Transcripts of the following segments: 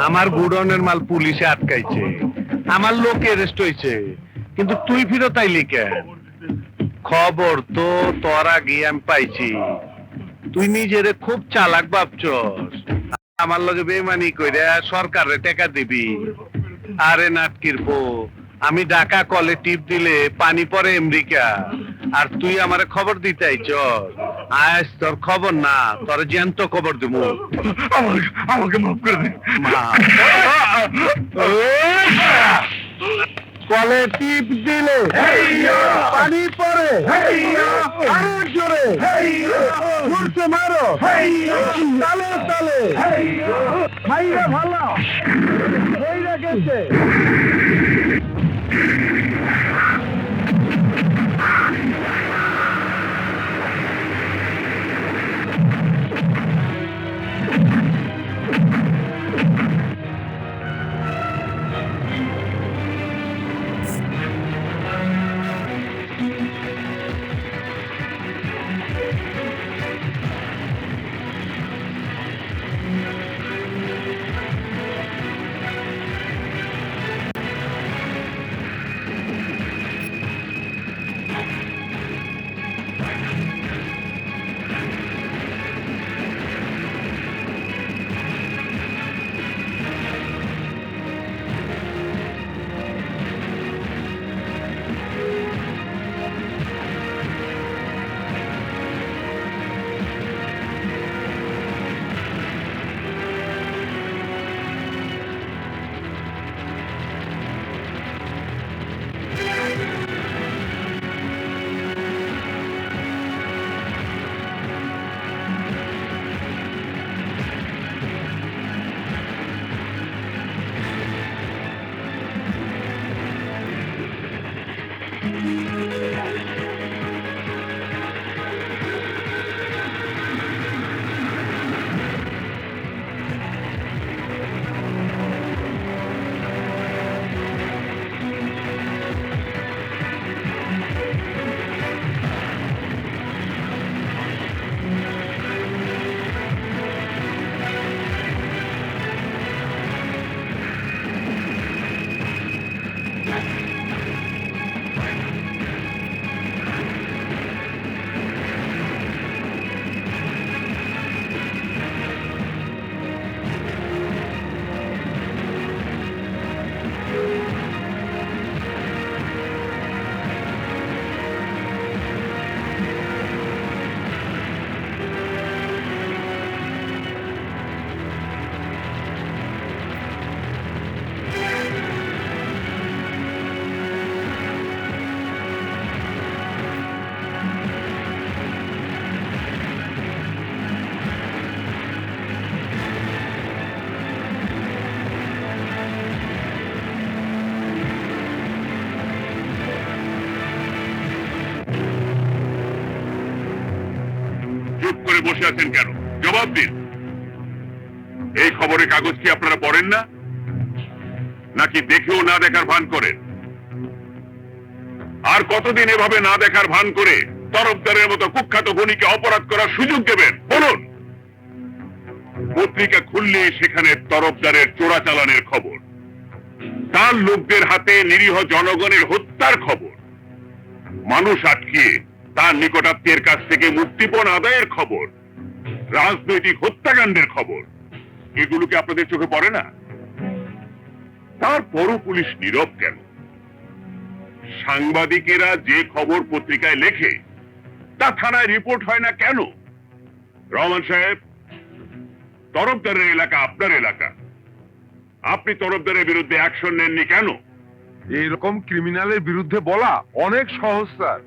আমার গুডনের মাল পুলিশে আটকাইছে, আমার লোক অ্যারেস্ট হয়েছে, কিন্তু তুই ফিরত আইলি কেন? খবর তো তোর আগে আমি পাইছি। তুই নিজেরে খুব চালাক ভাবছস, আমার লগে বেমানি কইরা সরকারে টাকা দিবি। আরে নাটকির বউ, আমি ঢাকা কলে টিপ দিলে পানি পরে আমেরিকা, আর তুই আমারে খবর দিতে আইছস। আজ তোর খবর না, তোর জ্যান্ত খবর দিব। আমাকে মাফ করে দিন। কলে টিপ দিলে পানি পরে, আরো জোরে ঘুরতে মারো, তালে তালে মাইরা ভালো হইরা গেছে। বসে আছেন কেন? জবাব দিন। এই খবরের কাগজ কি আপনারা পড়েন না, নাকি দেখেও না দেখার ভান করেন? আর কতদিন এভাবে না দেখার ভান করে তরফদারের মতো কুখ্যাত গণিকে অপরাধ করার সুযোগ দেবেন? বলুন। পত্রিকা খুললে সেখানে তরফদারের চোরাচালানের খবর, তার লোকদের হাতে নিরীহ জনগণের হত্যার খবর, মানুষ আটকিয়ে তার নিকটাত্মীয়ের কাছ থেকে মুক্তিপণ আদায়ের খবর, রাজনৈতিক হত্যাকাণ্ডের খবর। এগুলোকে আপনাদের চোখে পড়ে না? তারপরও পুলিশ নীরব কেন? সাংবাদিকেরা যে খবর পত্রিকায় লেখে তা থানায় রিপোর্ট হয় না কেন? রহমান সাহেব, তরফদারের এলাকা আপনার এলাকা, আপনি তরফদারের বিরুদ্ধে অ্যাকশন নেননি কেন? এরকম ক্রিমিনালের বিরুদ্ধে বলা অনেক সহজ স্যার,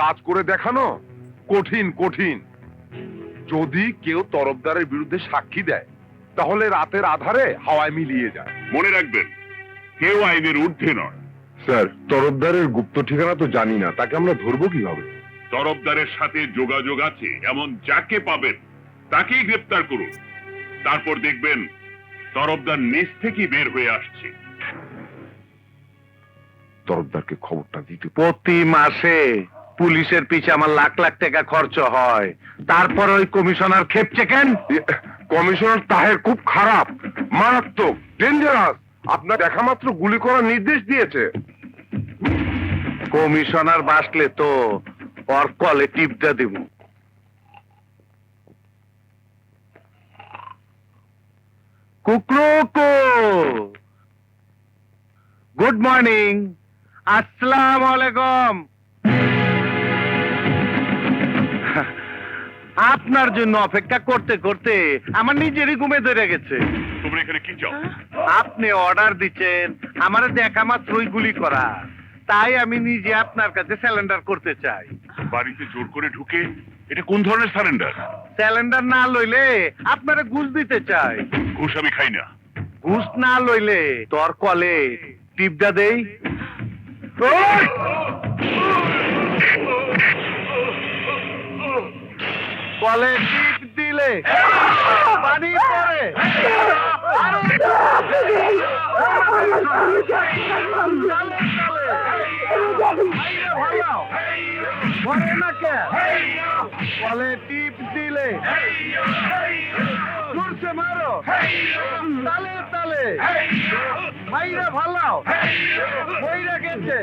কাজ করে দেখানো কঠিন কঠিন। যদি কেউ তরফদারের বিরুদ্ধে সাক্ষী দেয় তাহলে রাতের আধারে হাওয়ায় মিলিয়ে যায়। মনে রাখবেন, কেউ আইনের ঊর্ধ্বে নয়। স্যার, তরফদারের গুপ্ত ঠিকানা তো জানি না, তাকে আমরা ধরবো কিভাবে? তরফদারের সাথে যোগাযোগ আছে এমন যাকে পাবেন তাকেই গ্রেপ্তার করুন। তারপর দেখবেন তরফদার নিজ থেকেই বের হয়ে আসছে। তরফদারকে খবরটা দিতে প্রতি মাসে পুলিশের পিছে আমার লাখ লাখ টাকা খরচ হয়, তারপর ওই কমিশনার খেপছে কেন? কমিশনার তাহের খুব খারাপ, মারাত্মক, ডেঞ্জারাস। আপনার দেখা মাত্র গুলি করার নির্দেশ দিয়েছে। কমিশনার বাসলে তো ওর কলে টিপটা দিব। কুকরুকু, গুড মর্নিং, আসসালামু আলাইকুম। আপনার জন্য অপেক্ষা করতে করতে আমার নিজেরই ঘুমে ধরে গেছে। তোমরা এখানে কি চাও? আপনি অর্ডার দিচ্ছেন আমার দেখা মাত্রই গুলি করা, তাই আমি নিজে আপনার কাছে স্যালেন্ডার করতে চাই। বাড়িতে জোর করে ঢুকে এটা কোন ধরনের সারেন্ডার? স্যালেন্ডার না লইলে আপনারা ঘুষ দিতে চাই। ঘুষ আমি খাই না। ঘুষ না লইলে তোর কলে টিপটা দেই। ওই! কলে টিপ দিলে পানি পড়ে। পড়ে না কে? কলে টিপ দিলে জোরসে মারো, তালে তালে মাইরা ভালাও, মইরা গেছে।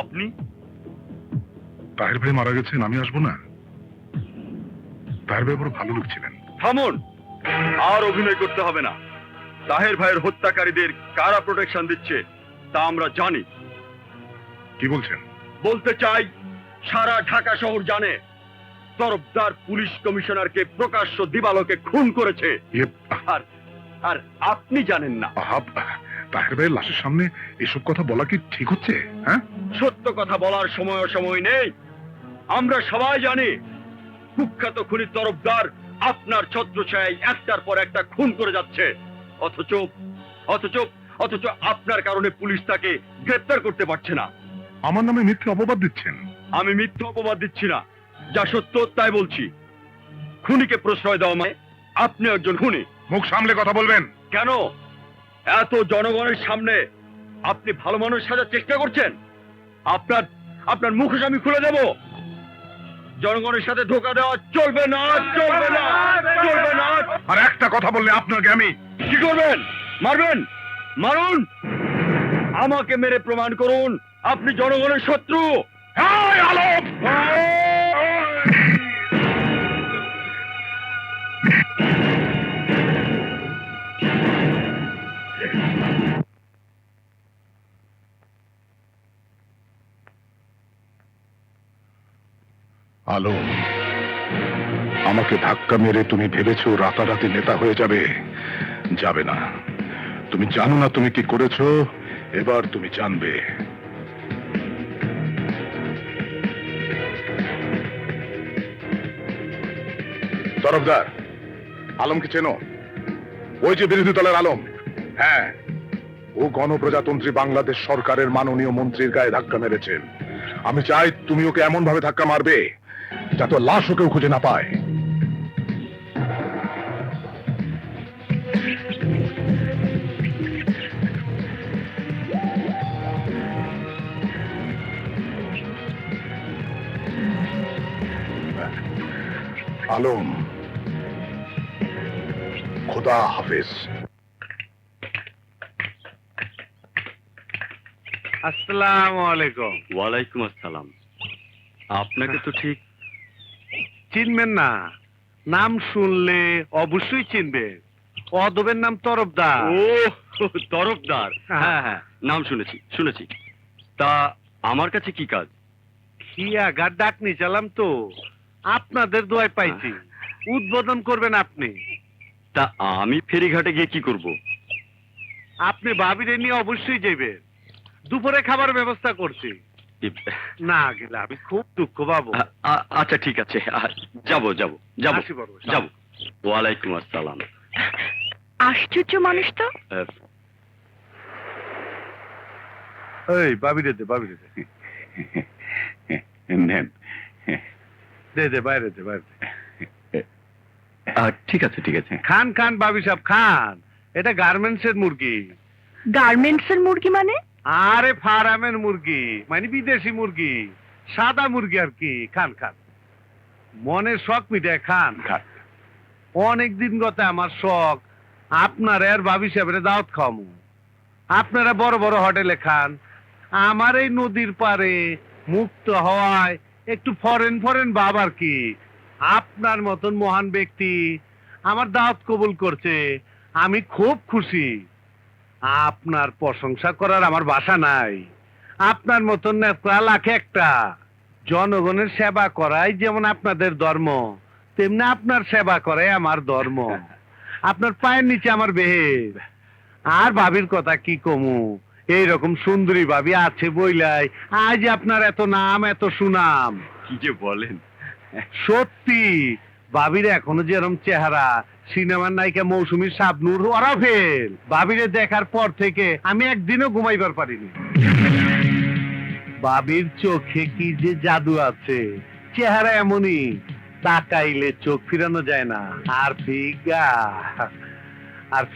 আপনি? তাহের ভাই মারা গেছেন, আমি আসবো না? তাহের ভাই বড় ভালো লোক ছিলেন। থামুন, আর অভিনয় করতে হবে না। তাহের ভাইয়ের হত্যাকারীদের কারা প্রোটেকশন দিচ্ছে তা আমরা জানি। কি বলছেন? বলতে চাই, সারা ঢাকা শহর জানে তরফদার পুলিশ কমিশনারকে প্রকাশ্য দিবালোকে খুন করেছে। আর আর আপনি জানেন না। তাহের ভাইয়ের লাশের সামনে এসব কথা বলা কি ঠিক হচ্ছে? হ্যাঁ, সত্য কথা বলার সময় নেই। আমরা সবাই জানি কুখ্যাত খুনি তরফদার আপনার ছত্রছায়ায় একটার পর একটা খুন করে যাচ্ছে। অথচ অথচ অথচ আপনার কারণে পুলিশ তাকে গ্রেফতার করতে পারছে না। আমার নামে মিথ্যে অপবাদ দিচ্ছেন। আমি মিথ্যা অপবাদ দিচ্ছি না, যা সত্য তাই বলছি। খুনিকে প্রশ্রয় দেওয়া মানে আপনি একজন খুনি। মুখ সামলে কথা বলবেন। কেন এত জনগণের সামনে আপনি ভালো মানুষ সাজার চেষ্টা করছেন? আপনার আপনার মুখোশ আমি খুলে দেব। জনগণের সাথে ধোঁকা দেওয়া চলবে না, চলবে না, চলবে না। আর একটা কথা বললে আপনাকে আমি কি করবেন? মারবেন? মারুন, আমাকে মেরে প্রমাণ করুন আপনি জনগণের শত্রু। এই আলম! আলম, আমাকে ধাক্কা মেরে তুমি ভেবেছো রাতারাতি নেতা হয়ে যাবে? যাবে না। তুমি জানো না তুমি কি করেছো, এবার তুমি জানবে। তরফদার, আলমকে চেনো? ওই যে বিরোধী দলের আলম। হ্যাঁ, ও গণপ্রজাতন্ত্রী বাংলাদেশ সরকারের মাননীয় মন্ত্রীর গায়ে ধাক্কা মেরেছেন। আমি চাই তুমি ওকে এমন ভাবে ধাক্কা মারবে যাতে লাশ ওকেও খুঁজে না পায়। আলম, খোদা হাফেজ। আসসালামু আলাইকুম। ওয়ালাইকুম আসসালাম। আপনাকে তো ঠিক চিনবেন না? নাম শুনলে অবশ্যই চিনবে। অদবের নাম তরফদার। ও তরফদার, হ্যাঁ হ্যাঁ, নাম শুনেছি শুনেছি। তা আমার কাছে কি কাজ? খিয়াগার ডাক নিয়ে চালাম তো, আপনাদের দোয়ায় পাইছি। উদ্বোধন করবেন আপনি। তা আমি ফেরিঘাটে গিয়ে কি করব? আপনি ভাবিরে নিয়ে অবশ্যই যাবেন। দুপুরে খাবার ব্যবস্থা করছি। না গেলে আমি খুব দুঃখ পাবো। আচ্ছা ঠিক আছে, যাব যাব যাব আসি বড়। যাব। ওয়ালাইকুম আসসালাম। আশ্চর্য মানুষ তো। এই বাবি দে বাবি দে নেন। দে বাইরে দে বাইরে দে। ঠিক আছে ঠিক আছে। খান খান বাবি সাহেব খান, এটা গার্মেন্টস এর মুরগি। গার্মেন্টস এর মুরগি মানে? আরে ফার্মের মুরগি, মানে বিদেশি মুরগি, সাদা মুরগি আর কি। খান খান, মনের শখ মিটায় খান খান। অনেক দিন গত আমার শখ আপনার আর বাবি সাহেবের দাওয়াত খাওয়ামু। আপনারা বড় বড় হোটেলে খান, আমার এই নদীর পারে মুক্ত হওয়ায় একটু ফরেন ফরেন ভাব আর কি। আপনার মতন মহান ব্যক্তি আমার দাওয়াত কবুল করছে, আমি খুব খুশি। আপনার প্রশংসা করার আমার ভাষা নাই। আপনার মতন নেতা লাখে একটা। জনগণের সেবা করাই যেমন আপনাদের ধর্ম, তেমনি আপনার সেবা করাই আমার ধর্ম। আপনার পায়ের নিচে আমার বেহের। আর ভাবির কথা কি কমু, এইরকম সুন্দরী ভাবি আছে বইলাই আজ আপনার এত নাম এত সুনাম। কি যে বলেন। সত্যি ভাবির এখনো যেরকম চেহারা, সিনেমার নায়িকা মৌসুমী শাবনূর ওরা ফেল। ভাবিরে দেখার পর থেকে আমি একদিনও ঘুমাইবার পারিনি। ভাবির চোখে কি যে জাদু আছে, চেহারা এমনই, তাকাইলে চোখ ফিরানো যায় না। আর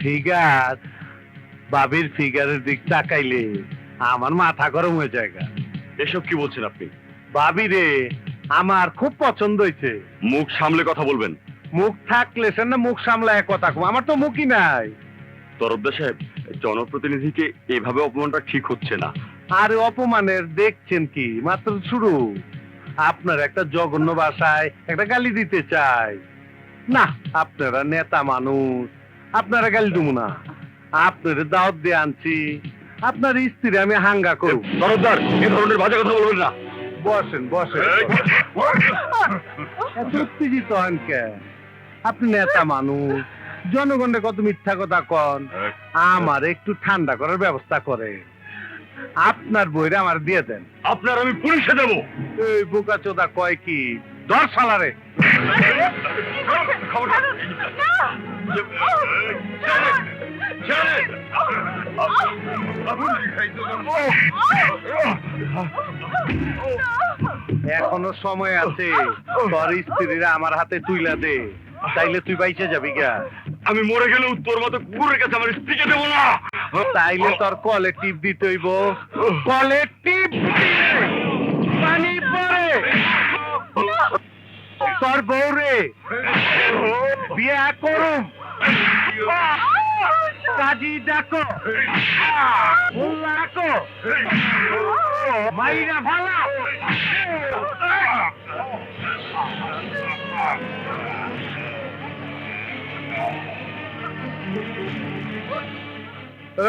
ফিগার ভাবির ফিগারের দিক তাকাইলে আমার মাথা গরম হয়ে যায়। এসব কি বলছেন আপনি? ভাবি রে আমার খুব পছন্দ হয়েছে। মুখ সামলে কথা বলবেন। মুখ থাকলে সে না মুখ সামলায় কথা কম, আমার তো মুখই নাই। তরফদার সাহেব, জনপ্রতিনিধিকে এভাবে অপমানটা ঠিক হচ্ছে না। আর অপমানের দেখছেন কি, মাত্র শুরু। আপনার একটা জঘন্য ভাষায় একটা গালি দিতে চাই না। আপনারা নেতা মানুষ, আপনারা গালি দেবো না। আপনার দাওয়াত দিয়ে আনছি, আপনার স্ত্রী আমি হাঙ্গা করব। তরফদার, এ ধরনের বাজে কথা বলবেন না। বসেন বসেন। এত উত্তেজিত হন কেন? আপনি নেতা মানুষ, জনগণের কত মিথ্যা কথা কন। আমার একটু ঠান্ডা করার ব্যবস্থা করে আপনার বইরে আমার দিয়ে দেন। আপনার আমি পুলিশে দেব। এই বোকা চোদা কয় কি, ধর শালারে। এখনো সময় আছে, তোর স্ত্রীরা আমার হাতে তুইলা দে, তাইলে তুই বাইচে যাবি গা। আমি মরে গেলে তোর মতো কুকুরের কাছে আমার স্ত্রীকে দেবো না। তাইলে তোর কলে টিপ দিতে হইব। কলে টিপ পানি পরে তোর বউরে বিয়া করুম। কাজী ডাকো, মোল্লা ডাকো, মাইরা ভালা।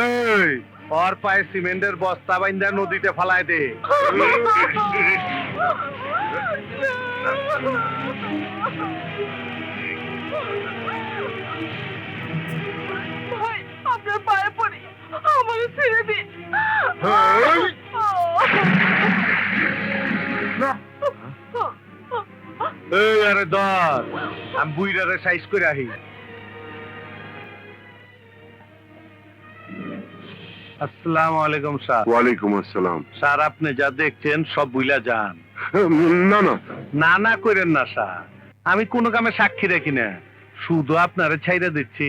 এই ওর পায়ে সিমেন্টের বস্তা বাইন্দা নদীতে ফালায় দে। ভাই আপনার পায়ে পড়ি, আমার ছেড়ে দিন। এই আরে ধর, আমি বুইরারে সাইজ করে আহি। আসসালামু আলাইকুম স্যার। ওয়ালাইকুম আসসালাম। স্যার আপনি যা দেখছেন সব বুইলা যান। না না, না না করেন না স্যার, আমি কোনো কামে সাক্ষী রাখি না, শুধু আপনারে ছাইরা দিচ্ছি।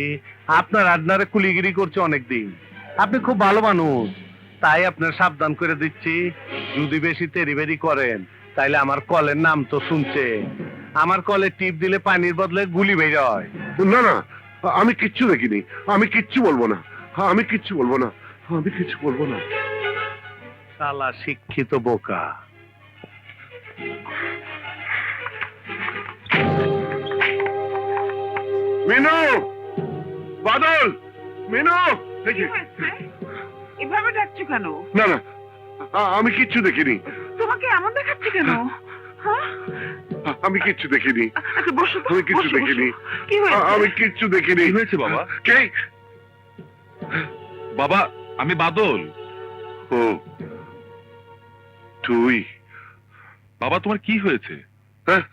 আপনার আড্ডারে কুলিগিরি করছে অনেকদিন। আপনি খুব ভালো মানুষ, তাই আপনার সাবধান করে দিচ্ছি, যদি বেশি তেরিবেরি করেন তাইলে আমার কলের নাম তো শুনছে। আমার কলে টিপ দিলে পানির বদলে গুলি বের হয়। না না, আমি কিচ্ছু দেখিনি, আমি কিচ্ছু বলবো না, আমি কিচ্ছু বলবো না, আমি কিচ্ছু বলবো না। শালা শিক্ষিত বোকা। মিনু, বাদল, মিনু। এভাবে ডাকছো কেন? না না, আমি কিচ্ছু দেখিনি, তোমাকে এমন দেখাচ্ছে কেন? হ্যাঁ? আমি কিচ্ছু দেখিনি, আচ্ছা বসো তো, আমি কিচ্ছু বসো, দেখিনি, বসো। কি হয়েছে? আমি কিচ্ছু দেখিনি। কি হয়েছে বাবা? কে? বাবা, আমি বাদল। ও তুই? বাবা, তোমার কি হয়েছে? হ্যাঁ?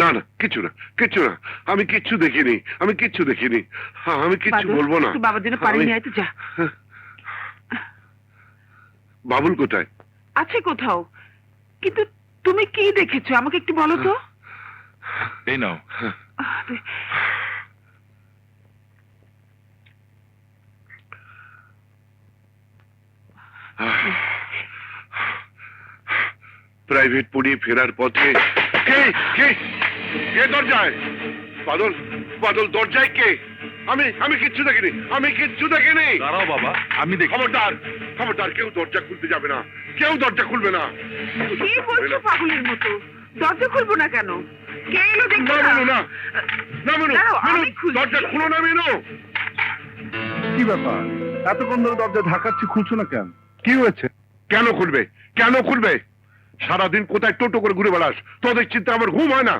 না না, কিছু না, কিছু না, আমি কিচ্ছু দেখিনি, আমি কিচ্ছু দেখিনি, আমি কিচ্ছু বাদল, বলবো না। তুই বাবার জন্য পানি আমি- নিয়ে আয় তো, যা। বাবুল কোথায়? আছে কোথাও, কিন্তু তুমি কি দেখেছো আমাকে একটু বলো তো। এই নাও। প্রাইভেট পড়িয়ে ফেরার পথে কে কে কে দরজায়? বাদল, বাদল দরজায় কে? আমি কিচ্ছু দেখিনি, আমি কিচ্ছু দেখিনি। দাঁড়াও বাবা, আমি দেখি। খবরদার, খবরদার, কেউ দরজা খুলতে যাবে না, কেউ দরজা খুলবে না। কি বলছো পাগলের মতো? দরজা খুলবো না কেন? কে এলো দেখো না না। মিনু, না না মিনু, দাঁড়াও, আমি মিনু, খুলছি। দরজা খুলো না মিনু। কি ব্যাপার, এতক্ষণ ধরে দরজা ঢাকাচ্ছি, খুলছো না কেন? কি হয়েছে? কেন খুলবে, কেন খুলবে? সারাদিন কোথায় টোটো করে ঘুরে বেড়াস, তোদের চিন্তা আমার ঘুম হয় না।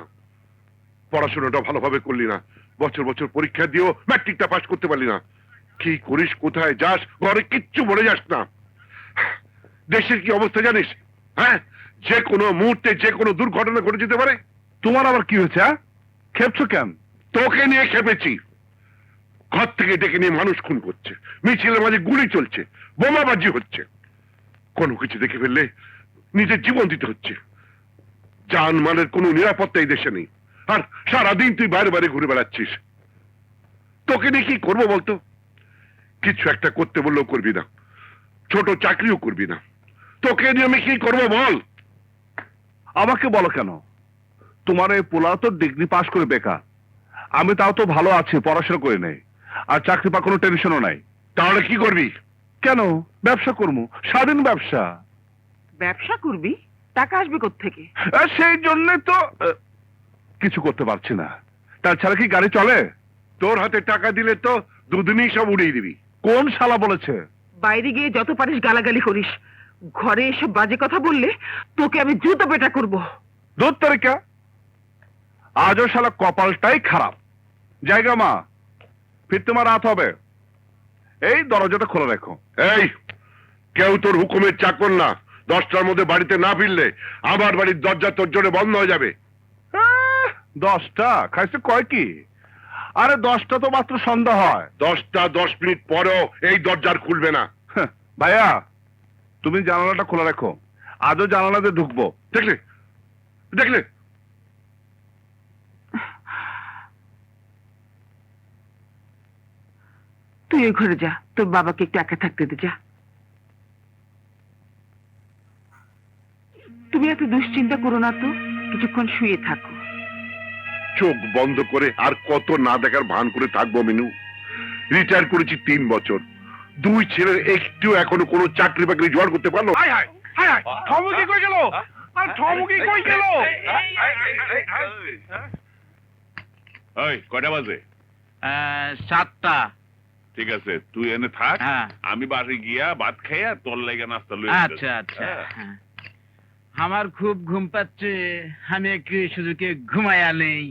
পড়াশোনাটা ভালোভাবে করলি না, বছর বছর পরীক্ষা দিয়েও ম্যাট্রিকটা পাস করতে পারলি না। কি করিস, কোথায় যাস, ঘরে কিচ্ছু বলে যাস না। দেশের কি অবস্থা জানিস? হ্যাঁ, যে কোনো মুহূর্তে যে কোনো দুর্ঘটনা ঘটে যেতে পারে। তোমার আবার কি হয়েছে? খেপছো কেন? তোকে নিয়ে খেপেছি। ঘর থেকে ডেকে নিয়ে মানুষ খুন করছে, মিছিলের মাঝে গুলি চলছে, বোমাবাজি হচ্ছে। কোনো কিছু দেখে ফেললে নিজের জীবন দিতে হচ্ছে। জানমালের কোনো নিরাপত্তা এই দেশে নেই, আর সারাদিন তুই বাইরে বাইরে ঘুরে বেড়াচ্ছিস। তোকে নিয়ে কি করবো বলতো? কিছু একটা করতে বললেও করবি না, ছোট চাকরিও করবি না। তোকে নিয়ে আমি কি করবো বল? আমাকে বলো কেন? তোমার এই পোলা তো ডিগ্রি পাস করে বেকার, আমি তাও তো ভালো আছি, পড়াশোনা করে নেই, আর চাকরি পা কোনো টেনশনও নাই। তাহলে কি করবি? কেন? ব্যবসা করবো, স্বাধীন ব্যবসা। ব্যবসা করবি? টাকা আসবে কোত্থেকে? সেই জন্য তো কিছু করতে পারছি না। তাছাড়া কি গাড়ি চলে? তোর হাতে টাকা দিলে তো দুদিনই সব উড়িয়ে দিবি। কোন শালা বলেছে? বাইরে গিয়ে যত পারিস গালাগালি করিস, ঘরে এসব বাজে কথা বললে তোকে আমি জুতো পেটা করবো। দূর তারিকা, আজও শালা কপালটাই খারাপ। জায়গা মা, ফিরতে আমার রাত হবে, এই দরজাটা খোলা রেখো। এই, কেউ তোর হুকুমের চাকর না। 10টার মধ্যে বাড়িতে না ফিরলে আমার বাড়ির দরজা তোর জন্য বন্ধ হয়ে যাবে। 10টা খাইছে কয় কি? আরে 10টা তো মাত্র সন্ধ্যা হয়। 10টা 10 মিনিট পরেও এই দরজার খুলবে না। হ্যাঁ, ভাইয়া তুমি জানালাটা খোলা রাখো, আজও জানালাতে ঢুকবো। দেখলে, দেখলে, তুই ওই ঘরে যা, তোর বাবাকে একটু একা থাকতে দে, যা। তুমি এত দুশ্চিন্তা করো না তো, কিছুক্ষণ শুয়ে থাকো। চোখ বন্ধ করে আর কত না দেখার ভান করে থাকবো মিনু? রিটায়ার করেছি 3 বছর, 2 ছেলের একটু এখনো কোনো চাকরি বাকরি জোগাড় করতে পারলো? ঠমকি কই গেল? আর ঠমকি কই গেল? ওই কয়টা বাজে? 7টা। ঠিক আছে, তুই এনে থাক, হ্যাঁ। আমি বাড়ি গিয়া ভাত খাইয়া তোর লাগে নাস্তা লই। আচ্ছা আচ্ছা, হ্যাঁ। আমার খুব ঘুম পাচ্ছে, আমি একটু সুযোগে ঘুমায়া নেই।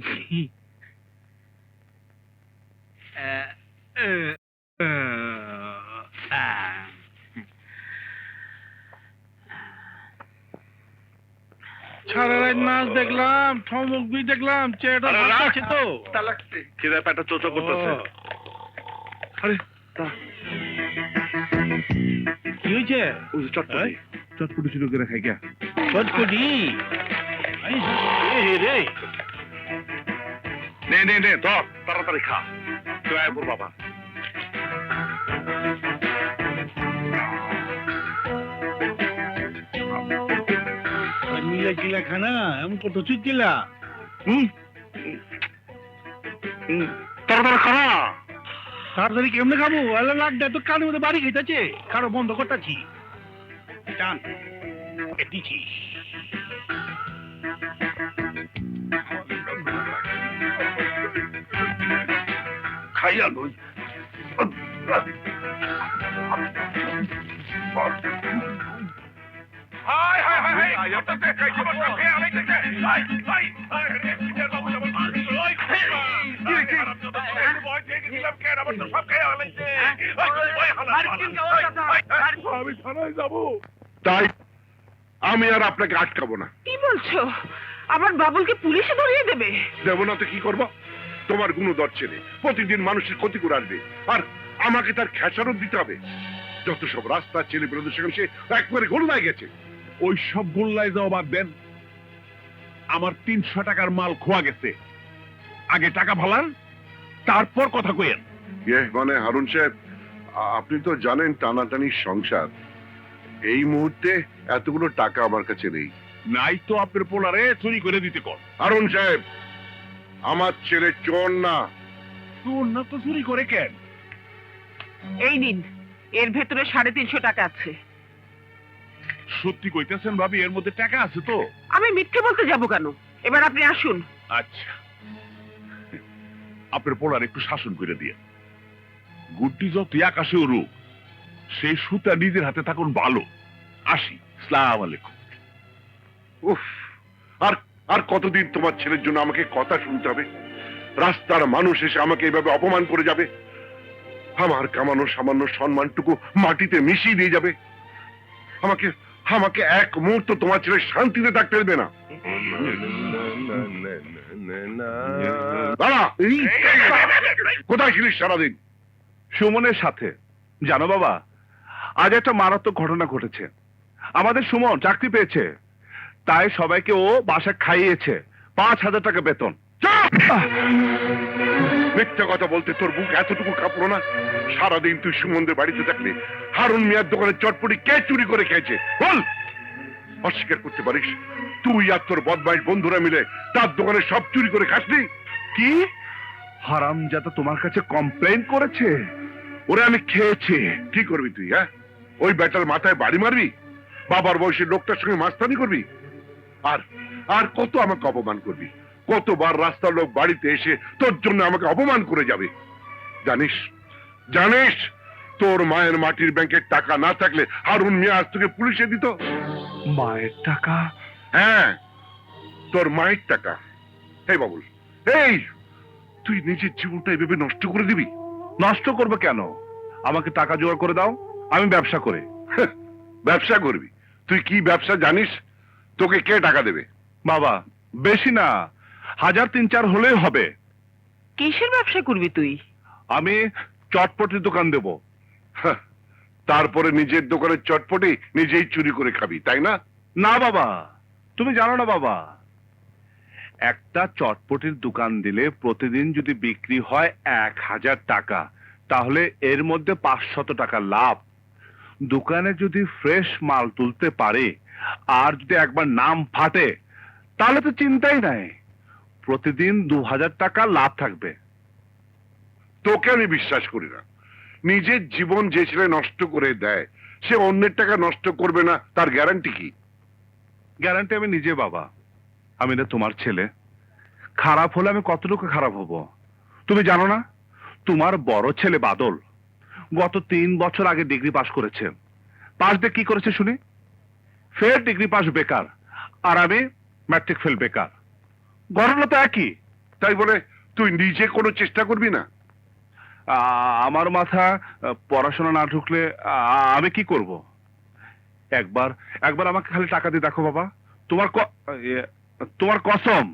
সারা রাত মাছ দেখলাম, ঠমক বি দেখলাম, চেহারা ভালো আছে তো? খিদে পেটে চোচো করতেছে। আরে কি হয়েছে? ওই চটপটি, চটপটি শুরু করে খাই গা। চটপটি? রে নে নে নে, ধর, তাড়াতাড়ি খা। জয় পুর বাবা। মিলা কিলা খানা এমন কত চুকিলা? তাড়াতাড়ি খা না। তাড়াতাড়ি কেমনে খাবো? আল্লাহ লাগটা তো কানের মধ্যে বাড়ি খেতেছে, খারো বন্ধ করতেছি। টান দিছি। খাইয়া লই। তাই আমি আর আপনাকে আটকাবো না। কি বলছো? আমার বাবুলকে পুলিশে ধরিয়ে দেবে। দেব না তো কি করবো? তোমার গুণধর ছেলে প্রতিদিন মানুষের ক্ষতি করে আসবে, আর আমাকে তার খেসারত দিতে হবে। যত সব রাস্তা ছেলে বেরোদের সঙ্গে সে একবারে গোল্লায় গেছে। ওই সব গোল্লায় যাওয়া বাদ দেন। আমার 300 টাকার মাল খোয়া গেছে, আগে টাকা ভালান, তারপর কথা কইেন। মানে হারুন সাহেব, আপনি তো জানেন টানাটানি সংসার, এই মুহূর্তে এতগুলো টাকা আমার কাছে নেই। নাই তো আপনার পোলারে চুরি করে দিতে কর। হারুন সাহেব, আমার ছেলে চোর না। তোর না তো চুরি করে কেন? এই নিন, এর ভেতরে 350 টাকা আছে। সত্যি কইতেছেন ভাবি, এর মধ্যে টাকা আছে তো? আমি মিথ্যে বলতে যাব কেন? এবার আপনি আসুন। আচ্ছা, আপনার পোলার একটু শাসন করে দিয়ে। গুড্ডি যত আকাশে উড়ুক, সেই সুতা নিজের হাতে থাকুন ভালো। আসি, আসসালাম আলাইকুম। উফ, আর আর কতদিন তোমার ছেলের জন্য আমাকে কথা শুনতে হবে? রাস্তার মানুষ এসে আমাকে এইভাবে অপমান করে যাবে, আমার কামানো সামান্য সম্মানটুকু মাটিতে মিশিয়ে দিয়ে যাবে। আমাকে আমাকে এক মুহূর্ত তোমার ছেলে শান্তিতে থাকতে দেবে না। দাঁড়া, কোথায় ছিলিস সারাদিন? সুমনের সাথে। জানো বাবা, আজ একটা মারাত্মক ঘটনা ঘটেছে। আমাদের সুমন চাকরি পেয়েছে, তাই সবাইকে ও বাসা খাইয়েছে। 5,000 টাকা বেতন। মিথ্যা কথা বলতে তোর বুক এতটুকু কাঁপলো না? সারাদিন তুই সুমনদের বাড়িতে থাকলে হারুন মিয়ার দোকানের চটপটি কে চুরি করে খেয়েছে বল? অস্বীকার করতে পারিস তুই আর তোর বদমাইশ বন্ধুরা মিলে তার দোকানে সব চুরি করে খাসনি? কি হারামজাদা তোমার কাছে কমপ্লেইন করেছে? ওরে আমি খেয়েছি। কি করবি তুই? হ্যাঁ, ওই ব্যাটার মাথায় বাড়ি মারবি? বাবার বয়সী লোকটার সঙ্গে মাস্তানি করবি? আর আর কত আমাকে অপমান করবি? কতবার রাস্তার লোক বাড়িতে এসে তোর জন্য আমাকে অপমান করে যাবে? জানিস জানিস তোর মায়ের মাটির ব্যাংকের টাকা না থাকলে হারুন মিয়া আজ তোকে পুলিশে দিত। মায়ের টাকা? হ্যাঁ, তোর মায়ের টাকা। এই বাবুল, এই তুই নিজের জীবনটা এভাবে নষ্ট করে দিবি? নষ্ট করবে কেন? আমাকে টাকা জোগাড় করে দাও, আমি ব্যবসা করে। ব্যবসা করবি? তুই কি ব্যবসা জানিস? তোকে কে টাকা দেবে? বাবা, বেশি না, 1,000-3,4 হলেই হবে। কিসের ব্যবসা করবি তুই? আমি চটপটির দোকান দেব। হ্যাঁ, তারপরে নিজের দোকানের চটপটি নিজেই চুরি করে খাবি, তাই না? না বাবা, তুমি জানো না বাবা, একটা চটপটির দোকান দিলে প্রতিদিন যদি বিক্রি হয় 1,000 টাকা, তাহলে এর মধ্যে 500 টাকা লাভ। দোকানে যদি ফ্রেশ মাল তুলতে পারে আর যদি একবার নাম ফাটে, তাহলে তো চিন্তাই নাই, প্রতিদিন 2,000 টাকা লাভ থাকবে। তোকে আমি বিশ্বাস করি না। নিজের জীবন যে ছেলে নষ্ট করে দেয় সে অন্যের টাকা নষ্ট করবে না, তার গ্যারান্টি কি? গ্যারান্টি আমি নিজে বাবা। আমি না তোমার ছেলে, খারাপ হলে আমি কতটুকু খারাপ হব তুমি জানো না? তোমার বড় ছেলে বাদল গত 3 বছর আগে ডিগ্রি পাশ করেছে। পাশ দিয়ে কি করেছে শুনি? ফের ডিগ্রি পাশ বেকার, আর আমি ম্যাট্রিক ফেল বেকার। ঘটনা তো একই। তাই বলে তুই নিজে কোনো চেষ্টা করবি না? আমার মাথা পড়াশোনা না ঢুকলে আমি কি করব? একবার একবার আমাকে খালি টাকা দিয়ে দেখো বাবা, তোমার কসম,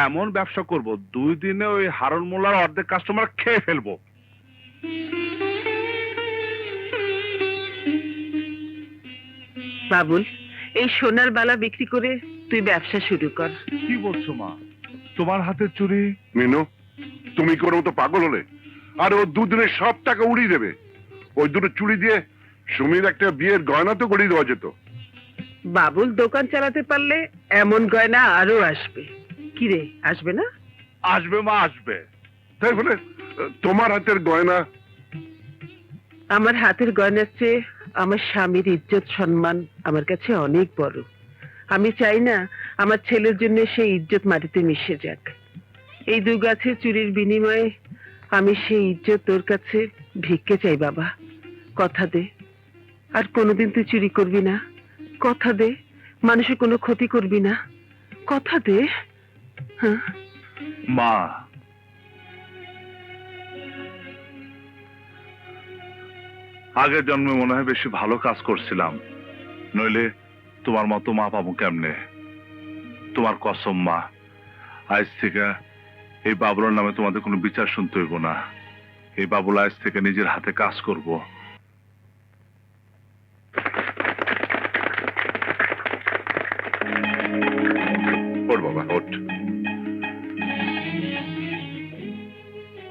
এমন ব্যবসা করব 2 দিনে ওই হারুন মোল্লার অর্ধেক কাস্টমার খেয়ে ফেলবো। বাবুল, এই সোনার বালা বিক্রি করে তুই ব্যবসা শুরু কর। কি বলছো মা? তোমার হাতের চুরি? মিনু, তুমি কি ওর মতো পাগল হলে? আর ও 2 দিনে সব টাকা উড়িয়ে দেবে। ওই দুটো চুরি দিয়ে সুমির একটা বিয়ের গয়না তো গড়িয়ে দেওয়া যেত। বাবুল দোকান চালাতে পারলে এমন গয়না আরো আসবে। কি রে, আসবে না? আসবে মা, আসবে। তাই বলে তোমার হাতের গয়না? আমার হাতের গয়নার চেয়ে আমার স্বামীর ইজ্জত সম্মান আমার কাছে অনেক বড়। আমি চাই না আমার ছেলের জন্য সেই ইজ্জত মাটিতে মিশে যাক। এই 2 গাছের চুরির বিনিময়ে আমি সেই ইজ্জত তোর কাছে ভিক্ষে চাই বাবা। কথা দে, আর কোনোদিন তুই চুরি করবি না। কথা দে, মানুষের কোনো ক্ষতি করবি না। কথা দে। হ্যাঁ মা, আগের জন্মে মনে হয় বেশি ভালো কাজ করছিলাম, নইলে তোমার মতো মা পাবো কেমনে? তোমার কসম মা, আজ থেকে এই বাবুলার নামে তোমাদের কোনো বিচার শুনতে হইব না। এই বাবুলা আজ থেকে নিজের হাতে কাজ করব। ওর বাবা ওঠ।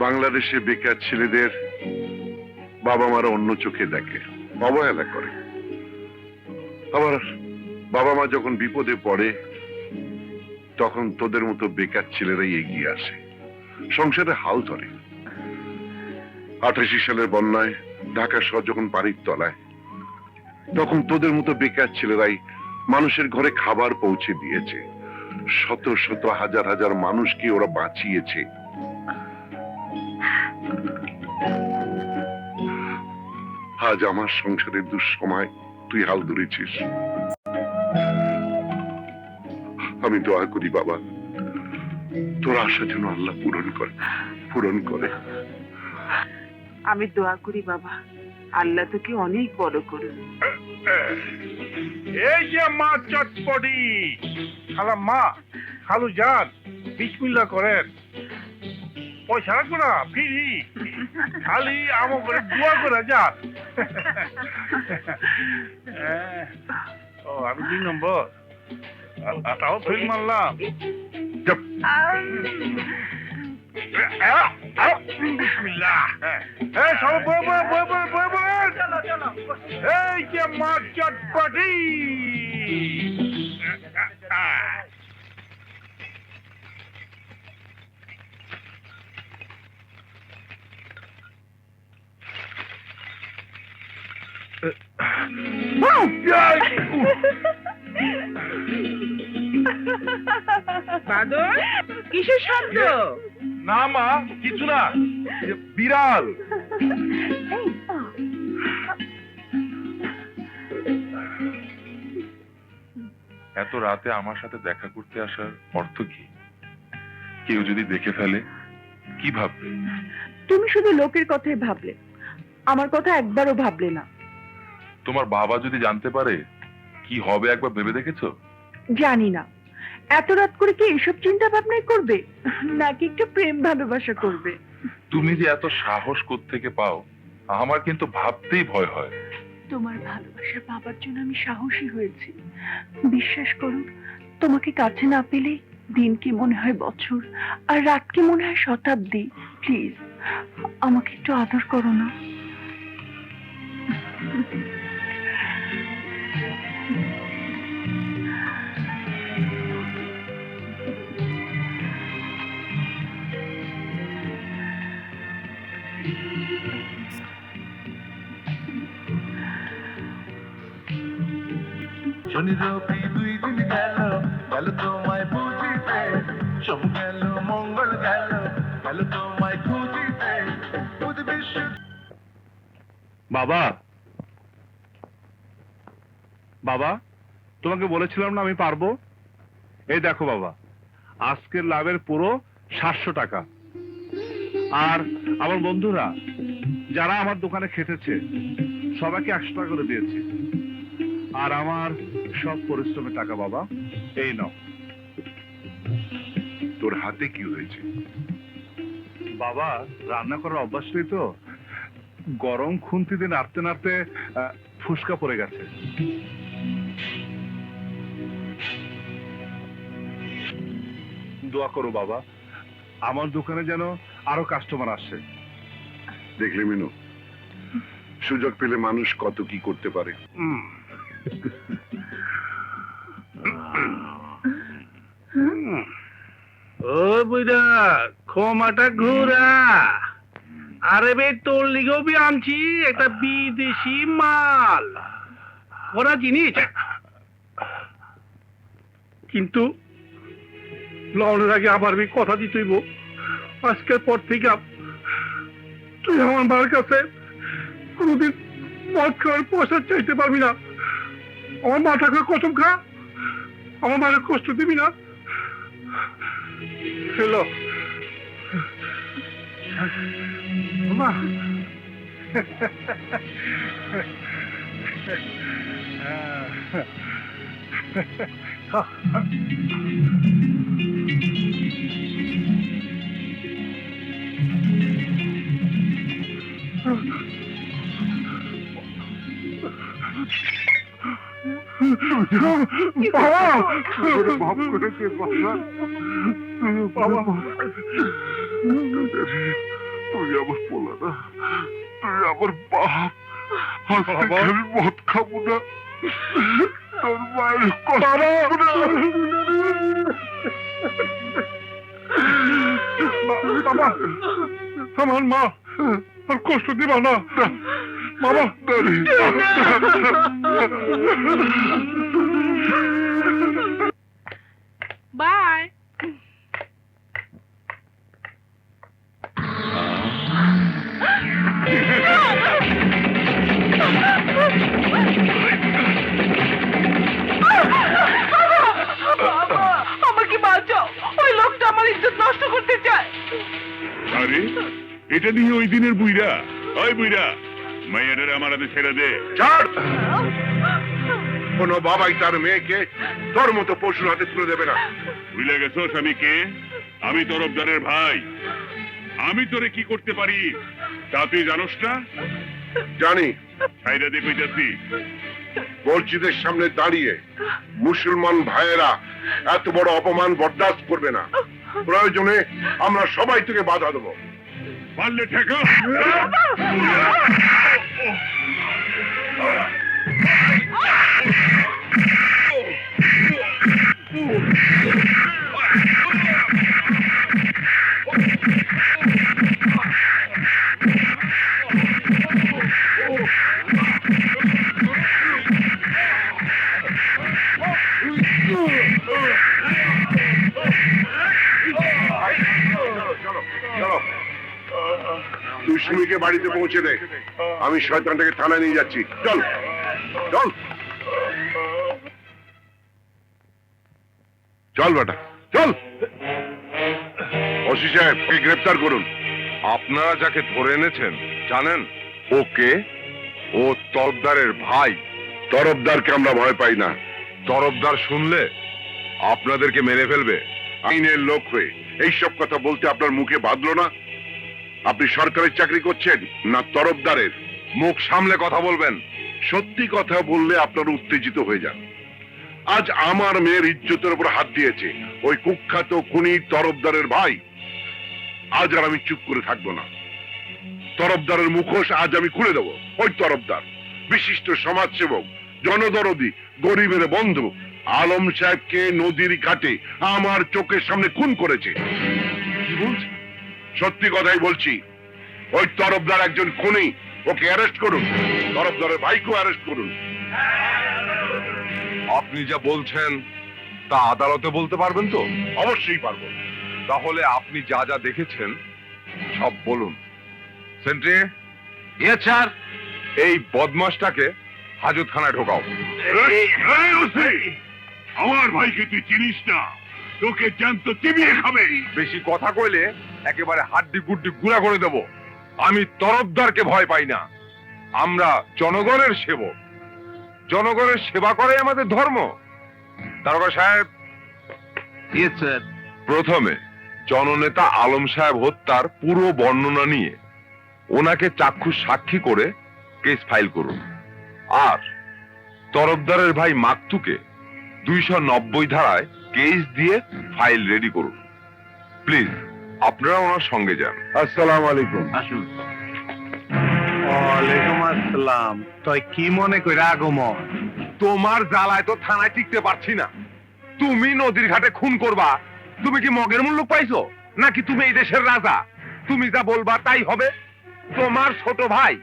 বাংলাদেশে বেকার ছেলেদের বাবা মারা অন্য চোখে দেখে, অবহেলা করে। আবার বাবা মা যখন বিপদে পড়ে তখন তোদের মতো বেকার ছেলেরাই এগিয়ে আসে, সংসারে হাল ধরে। 88 সালের বন্যায় ঢাকা শহর যখন পানির তলায়, তখন তোদের মতো বেকার ছেলেরাই মানুষের ঘরে খাবার পৌঁছে দিয়েছে। শত শত হাজার হাজার মানুষকে ওরা বাঁচিয়েছে। আজ আমার সংসারের দুঃসময় তুই হাল ধরেছিস। আমি দোয়া করি বাবা, তোর আশা যেন আল্লাহ পূরণ করে। আমি দোয়া করি বাবা, আল্লাহ তোকে অনেক বড় করুন। এই যে মা চটপটি, খালা মা, খালু যান, বিসমিল্লাহ করেন। পয়সা রাখবো না, ফ্রি, খালি আমার করে দোয়া করে যান। ও আমি 2 নম্বর, তাও ফেল মারলাম। বিসমিল্লাহ। সব এই যে মা চটপটি। বাদল, কিসের শব্দ? না মা, কিছু না, বিড়াল। এত রাতে আমার সাথে দেখা করতে আসার অর্থ কি? কেউ যদি দেখে ফেলে কি ভাববে? তুমি শুধু লোকের কথাই ভাবলে, আমার কথা একবারও ভাবলে না। তোমার বাবা যদি জানতে পারে কি হবে একবার ভেবে দেখেছো? জানি না এত রাত করে কি এসব চিন্তা ভাবনাই করবে, নাকি একটু প্রেম ভালোবাসা করবে। তুমি যে এত সাহস কোত্থেকে পাও আমার কিন্তু ভাবতেই ভয় হয়। তোমার ভালোবাসা পাবার জন্য আমি সাহসী হয়েছি। বিশ্বাস করো, তোমাকে কাছে না পেলে দিন কি মনে হয় বছর, আর রাত কি মনে হয় শতাব্দী। প্লিজ আমাকে একটু আদর করো না। শনি রবি 2 দিন গেল, গেল তোমায় বুঝিতে, সোম গেল মঙ্গল গেল, গেল তোমায় খুঁজিতে। বাবা, বাবা, তোমাকে বলেছিলাম না আমি পারবো। এই দেখো বাবা, আজকের লাভের পুরো 700 টাকা। আর আমার বন্ধুরা যারা আমার দোকানে খেটেছে সবাইকে 100 টাকা করে দিয়েছি। আর আমার সব পরিশ্রমের টাকা বাবা, এই নাও। তোর হাতে কি হয়েছে? বাবা, রান্না করার অভ্যাস নেই তো, গরম খুন্তিতে নাড়তে নাড়তে ফুসকা পড়ে গেছে। দোয়া করো বাবা, আমার দোকানে যেন আরো কাস্টমার আসে। দেখলে মিনু, সুযোগ পেলে মানুষ কত কি করতে পারে। ও বুইরা, ক্ষমাটা ঘুরা। আরে বে, তোর লিগেও বি আনছি একটা বিদেশি মাল, ওরা জিনিস। কিন্তু লওয়ার আগে আবার বি কথা দিতেইব, আজকের পর থেকে তুই আমার মার কাছে কোনদিন মদ খাওয়ার পয়সা চাইতে পারবি না। আমার মাথা করে কসম খা, আমার মায়ের কষ্ট দিবি না। হ্যালো মা, বাবা মাফ করে দে বাবা। বাবা তুই আমার পোলা না, তুই আমার বাপ। আজ থেকে আমি মদ খাবো না, তোর মায়ের কষ্ট পাবো না। বাবা আমার মা আর কষ্ট দিবা না বাবা। বাই। আমাকে বাঁচাও, ওই লোকটা আমার ইজ্জত নষ্ট করতে চায়। আরে এটা নিয়ে ওই দিনের বুইরা, ওই বুইরা মাইয়াদের আমার হাতে ছেড়ে দে। ছাড়! কোনো বাবাই তার মেয়েকে তোর মতো পশুর হাতে তুলে দেবে না। ভুলে গেছোস আমি কে? আমি তরফদারের ভাই। আমি তোরে কি করতে পারি তা তুই জানোস না? জানি, ছাইরা দে কইতাছি। মসজিদের সামনে দাঁড়িয়ে মুসলমান ভাইয়েরা এত বড় অপমান বরদাস্ত করবে না। প্রয়োজনে আমরা সবাই তোকে বাধা দেবো। পারলে ঠেকা। চলো, তুই সুমিকে বাড়িতে পৌঁছে দে, আমি শয়তানটাকে থানায় নিয়ে যাচ্ছি। চল চল চল বেটা চল। ওসি সাহেবকে গ্রেফতার করুন। আপনারা যাকে ধরে এনেছেন জানেন ওকে? ও তরফদারের ভাই। তরফদারকে আমরা ভয় পাই না। তরফদার শুনলে আপনাদেরকে মেরে ফেলবে। আইনের লোক হয়ে এইসব কথা বলতে আপনার মুখে বাঁধলো না? আপনি সরকারের চাকরি করছেন না তরফদারের? মুখ সামলে কথা বলবেন। সত্যি কথা বললে আপনারা উত্তেজিত হয়ে যান। আজ আমার মেয়ের ইজ্জতের উপর হাত দিয়েছে ওই কুখ্যাত খুনি তরফদারের ভাই। আজ আর আমি চুপ করে থাকবো না। তরফদারের মুখোশ আজ আমি খুলে দেবো। ওই তরফদার বিশিষ্ট সমাজসেবক, জনদরদি, গরিবের বন্ধু আলম সাহেবকে নদীর ঘাটে আমার চোখের সামনে খুন করেছে। কি বলছে? সত্যি কথাই বলছি। ওই তরফদার একজন খুনি, ওকে অ্যারেস্ট করুন। তরফদারের ভাইকেও অ্যারেস্ট করুন। আপনি যা বলছেন তা আদালতে বলতে পারবেন তো? অবশ্যই পারবো। তাহলে আপনি যা যা দেখেছেন সব বলুন। Sentry, yes sir. এই বদমাশটাকে হাজতখানায় ঢোকাও। আমার ভাইকে তুই চিনিস না? তোকে জ্যান্ত চিবিয়ে খাবে। বেশি কথা কইলে একেবারে হাড্ডি গুড্ডি গুঁড়া করে দেব। আমি তরফদারকে ভয় পাই না। আমরা জনগণের সেবক। জনগণের সেবা করে আমাদের ধর্ম। দারোগা সাহেব। Yes sir. প্রথমে জননেতা আলম সাহেব হত্যার পুরো বর্ণনা নিয়ে ওনাকে চাক্ষুষ সাক্ষী করে কেস ফাইল করুন। আর তরফদারের ভাই মাকতুকে 290 ধারায় কেস দিয়ে ফাইল রেডি করুন। প্লিজ আপনারা ওনার সঙ্গে যান। আসসালামু আলাইকুম। আসুন। ওয়ালাইকুম আসসালাম। তুই কি মনে কইরা আগমন? তোমার জ্বালায় তো থানায় টিকতে পারছি না। তুমি নদীর ঘাটে খুন করবা। তুমি কি মগের মূল্য পাইছো নাকি তুমি এই দেশের রাজা? তুমি যা বলবা তাই হবে। তোমার ছোট ভাই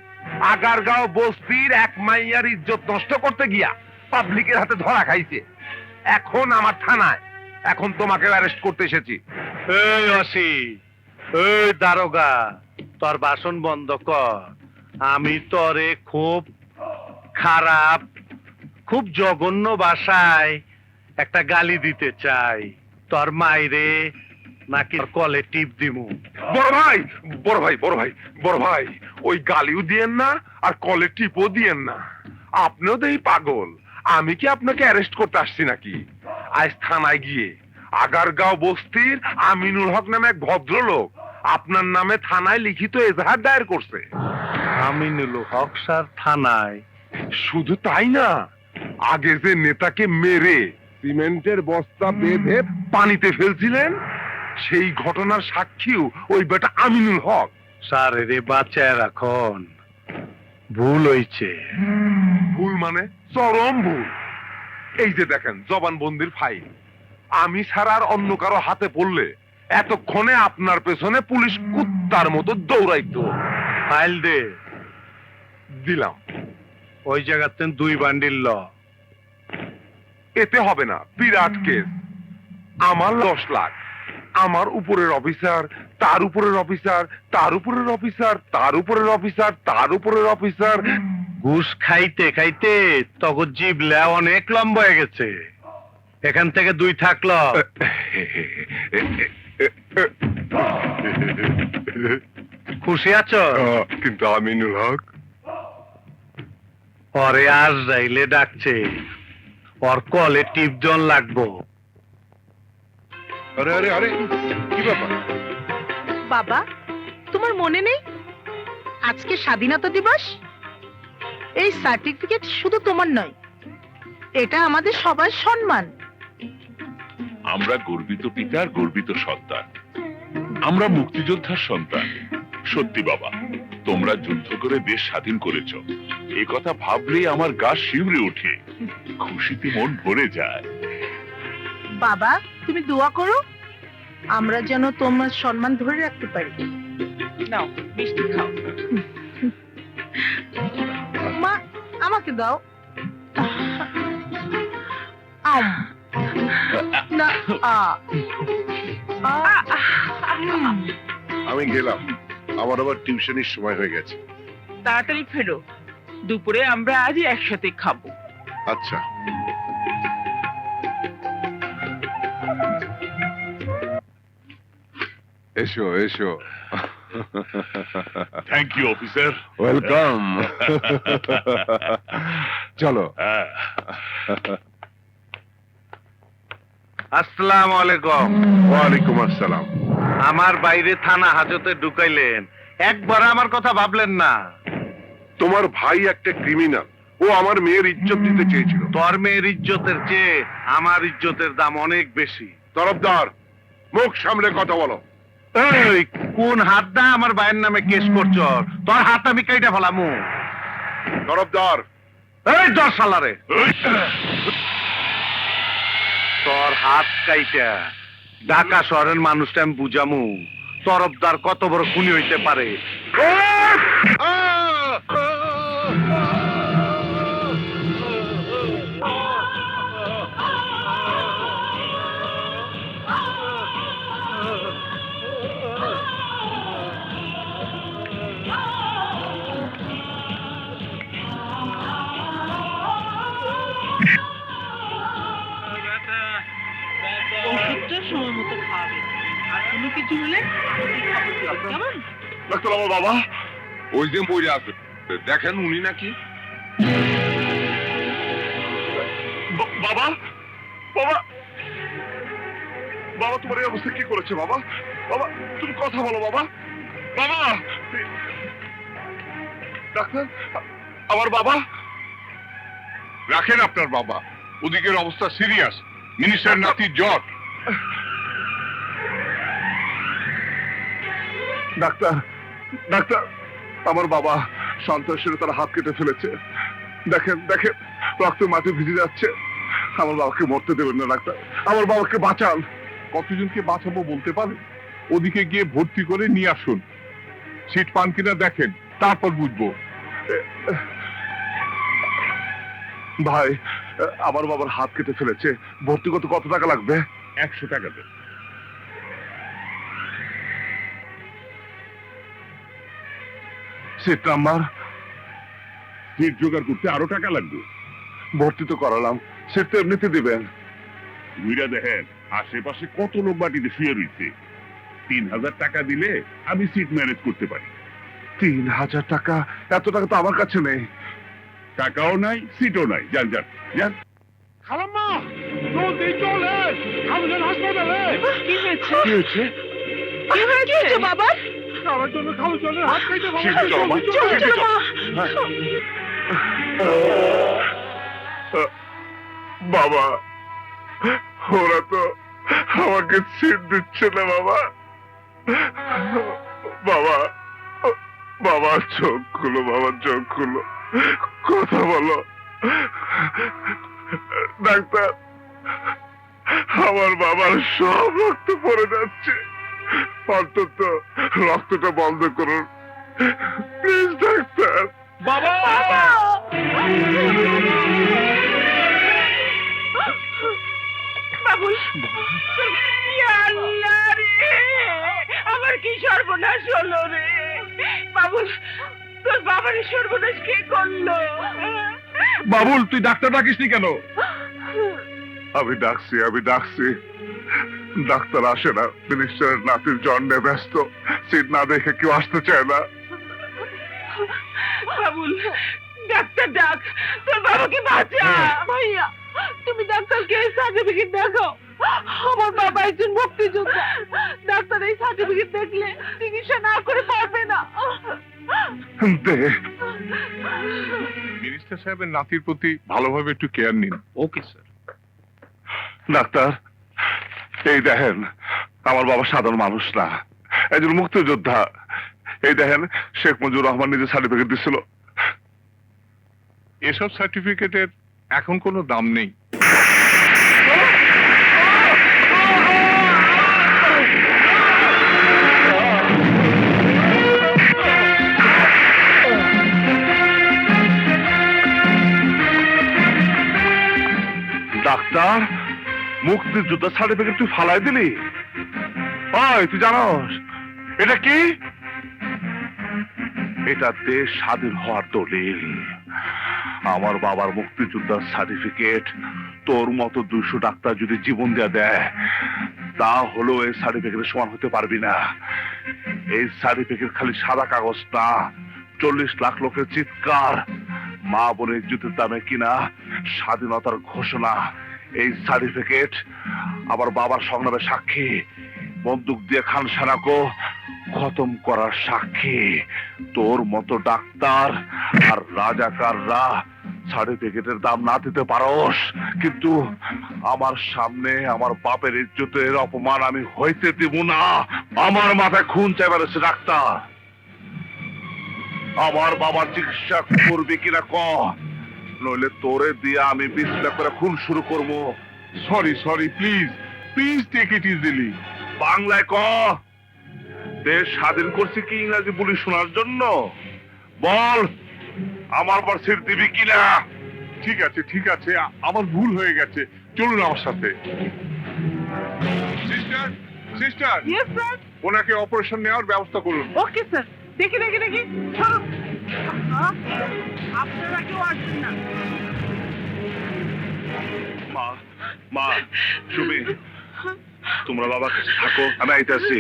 আগারগাঁও বস্তির এক মাইয়ার ইজ্জত নষ্ট করতে গিয়া পাবলিকের হাতে ধরা খাইছে। এখন আমার থানায়। এখন তোমাকে অ্যারেস্ট করতে এসেছি। এই অসি, এই দারোগা, তোর বাসন বন্ধ কর। আমি তোরে খুব খারাপ, খুব জঘন্য ভাষায় একটা গালি দিতে চাই। তোর মাইরে নাকি তোর কলে টিপ দিমু। বড় ভাই, বড় ভাই, বড় ভাই, বড় ভাই, ওই গালিও দিয়েন না আর কলে টিপও দিয়েন না। আপনিও তো এই পাগল। আমি কি আপনাকে অ্যারেস্ট করতে আসছি নাকি? আজ থানায় গিয়ে আগারগাঁও বস্তির আমিনুল হক নামে এক ভদ্রলোক আপনার নামে থানায় লিখিত এজাহার দায়ের করছে। আমিনুল হক স্যার থানায়? শুধু তাই না, আগে যে নেতাকে মেরে সিমেন্টের বস্তা বেঁধে পানিতে ফেলছিলেন, সেই ঘটনার সাক্ষীও ওই বেটা আমিনুল হক। স্যার রে বাঁচায় রাখন, ভুল হইছে। ভুল মানে চরম ভুল। এই যে দেখেন জবানবন্দির ফাইল, আমি ছাড়া আর অন্য কারো হাতে পড়লে এতক্ষণে আপনার পেছনে পুলিশ কুত্তার মতো দৌড়াইতো। ফাইল দে। দিলাম। ওই জায়গাতে 2 বান্ডিল ল। এতে হবে না, বিরাট কেস। আমার 10 লাখ, আমার উপরের অফিসার, তার উপরের অফিসার, তার উপরের অফিসার, তার উপরের অফিসার, তার উপরের অফিসার। ঘুষ খাইতে খাইতে তখন জিবলা অনেক লম্বা হয়ে গেছে। এখান থেকে 2 থাকলো। খুশি আছো? কিন্তু আমিনুল হক পরে আর যাইলে ডাকছে, ওর কলে টিপজন লাগবো। আরে আরে আরে, কি ব্যাপার? বাবা, তোমার মনে নেই আজকে স্বাধীনতা দিবস? এই সার্টিফিকেট শুধু তোমার নয়, এটা আমাদের সবার সম্মান। আমরা গর্বিত পিতার গর্বিত সন্তান, আমরা মুক্তিযোদ্ধার সন্তান। সত্যি বাবা, তোমরা যুদ্ধ করে দেশ স্বাধীন করেছ, এই কথা ভাবলেই আমার গা শিউরে ওঠে, খুশিতে মন ভরে যায়। বাবা, তুমি দোয়া করো আমরা যেন তোমার সম্মান ধরে রাখতে পারি। নাও মিষ্টি খাও। মা, আমাকে দাও। আম না, আমি গেলাম, আমার আবার টিউশনের সময় হয়ে গেছে। তাড়াতাড়ি ফেরো, দুপুরে আমরা আজ একসাথে খাবো। আচ্ছা। এসো এসো। Thank you officer. ওয়েলকাম। চলো। আসসালামু আলাইকুম। ওয়ালাইকুম আসসালাম। আমার বাইরে থানা হাজতে ঢুকাইলেন, একবার আমার কথা ভাবলেন না? তোমার ভাই একটা ক্রিমিনাল, ও আমার মেয়ের ইজ্জত দিতে চেয়েছিল। তোর মেয়ের ইজ্জতের চেয়ে আমার ইজ্জতের দাম অনেক বেশি। তরফদার, মুখ সামলে কথা বলো। এই কোন হাত দা আমার ভাইয়ের নামে কেস করছ? তোর হাত আমি কাইটা ফেলামু। তরফদার, এই দশ সালারে তোর হাত কাইটা ঢাকা শহরের মানুষটা আমি বুঝামু তরফদার কত বড় খুনি হইতে পারে। ওষুধটা সময় মতো খাবে, আর কোনো কিছু হলে কেমন? ডাক্তার, আমার বাবা ওই যে মরে আছে, দেখেন উনি নাকি। বাবা বাবা বাবা, তোমার এই অবস্থা কি করেছে বাবা? বাবা তুমি কথা বলো বাবা। বাবা, ডাক্তার, আমার বাবা। রাখেন আপনার বাবা, ওদিকের অবস্থা সিরিয়াস, মিনিস্টার নাতির জ্বর। ডাক্তার ডাক্তার, আমার বাবা সন্ত্রাসীরা তারা হাত কেটে ফেলেছে। দেখেন দেখেন, রক্ত মাটি ভিজে যাচ্ছে। আমার বাবাকে মরতে দেবেন না ডাক্তার, আমার বাবাকে বাঁচান। কতজনকে বাঁচাবো বলতে পারেন? ওদিকে গিয়ে ভর্তি করে নিয়ে আসুন, সিট পান কিনা দেখেন, তারপর বুঝবো। ভাই, আমার বাবার হাত কেটে ফেলেছে, ভর্তি করতে কত টাকা লাগবে? 100 টাকা দেন। Seat number? সিট জোগাড় করতে আরো টাকা লাগবে। ভর্তি তো করালাম, সিট তো এমনিতে দিবেন। ঘুরা দেখেন আশেপাশে কত লোক বাটিতে শুয়ে রয়েছে, 3000 টাকা দিলে আমি সিট ম্যানেজ করতে পারি। 3000 টাকা? এত টাকা তো আমার কাছে নেই। টাকাও নাই, সিটও নাই, যান যান যান। খালাম্মা, জলদি চলেন আমাদের হাসপাতালে। কি হয়েছে কি হয়েছে? কি হয়েছে বাবা আমার জন্য খালু চলেন হাত খাইতে শিগগির চলো, মা। চলো চলো মা বাবা, ওরা তো আমাকে সিট দিচ্ছে না বাবা। বাবা, বাবা চোখ খুলো, বাবা চোখ খুলো, কথা বলো। ডাক্তার, আমার বাবার সব রক্ত পড়ে যাচ্ছে, অন্তত রক্তটা বন্ধ করুন প্লিজ ডাক্তার। বাবা বাবুল, ইয়া আল্লাহ রে, আমার কি সর্বনাশ হলো রে বাবুল, তোর বাবার এই সর্বনাশ কে করলো? বাবুল, তুই ডাক্তার ডাকিসনি কেন? আমি ডাকছি, ডাক্তার আসে না, মিনিস্টারের নাতির জন্মে ব্যস্ত, সিট না দেখে কেউ আসতে চায় না। বাবুল, ডাক্তার ডাক, তোর বাবাকে বাঁচা। ভাইয়া, তুমি ডাক্তারকে এই সার্টিফিকেট দেখাও। আমার বাবা একজন মুক্তিযোদ্ধা, ডাক্তার এই সার্টিফিকেট দেখলে চিকিৎসা না করে পারবে না। দে। মিনিস্টার সাহেবের নাতির প্রতি ভালোভাবে একটু কেয়ার নিন। Okay sir. ডাক্তার, এই দেখেন, আমার বাবা সাধারণ মানুষ না, একজন মুক্তিযোদ্ধা। এই দেখেন, শেখ মুজিবুর রহমান নিজে সার্টিফিকেট দিছিল। এসব সার্টিফিকেটের এখন কোনো দাম নেই। ডাক্তার, মুক্তিযোদ্ধা সার্টিফিকেট তুই ফালাই দিলি? ওই, তুই জানোস এটা কি? এটা দেশ স্বাধীন হওয়ার দলিল। আমার বাবার মুক্তিযোদ্ধার সার্টিফিকেট তোর মতো 200 ডাক্তার যদি জীবন দেয়, তা হলো এই সার্টিফিকেটের সমান হতে পারবি না। এই সার্টিফিকেট খালি সাদা কাগজ না, 40 লাখ লোকের চিৎকার, মা বোনের ইজ্জতের দামে কিনা স্বাধীনতার ঘোষণা। এই সার্টিফিকেট আমার বাবার সংগ্রামের সাক্ষী, বন্দুক দিয়ে খান সেনাকে খতম করার সাক্ষী। তোর মতো ডাক্তার আর রাজাকাররা সার্টিফিকেটের দাম না দিতে পারোস, কিন্তু আমার সামনে আমার বাপের ইজ্জতের অপমান আমি হইতে দিব না। আমার মাথায় খুন চাইবার এসে ডাক্তার, আমার বাবার চিকিৎসা করবি কিনা ক, নইলে তোরে দিয়ে আমি বিশ্লেষণ করে খুন শুরু করবো। Sorry please take it easily. বাংলায় ক, দেশ স্বাধীন করছি কি ইংরাজি বলি শোনার জন্য? বল, আমার পর সিট দিবি কিনা? ঠিক আছে, আমার ভুল হয়ে গেছে, চলুন আমার সাথে। Sister, yes sir. ওনাকে অপারেশন নেওয়ার ব্যবস্থা করুন। Okay sir. দেখি। চলো। আপনারা কেউ আসবেন না। মা, সুমি, তোমরা বাবার কাছে থাকো, আমি আইতাছি।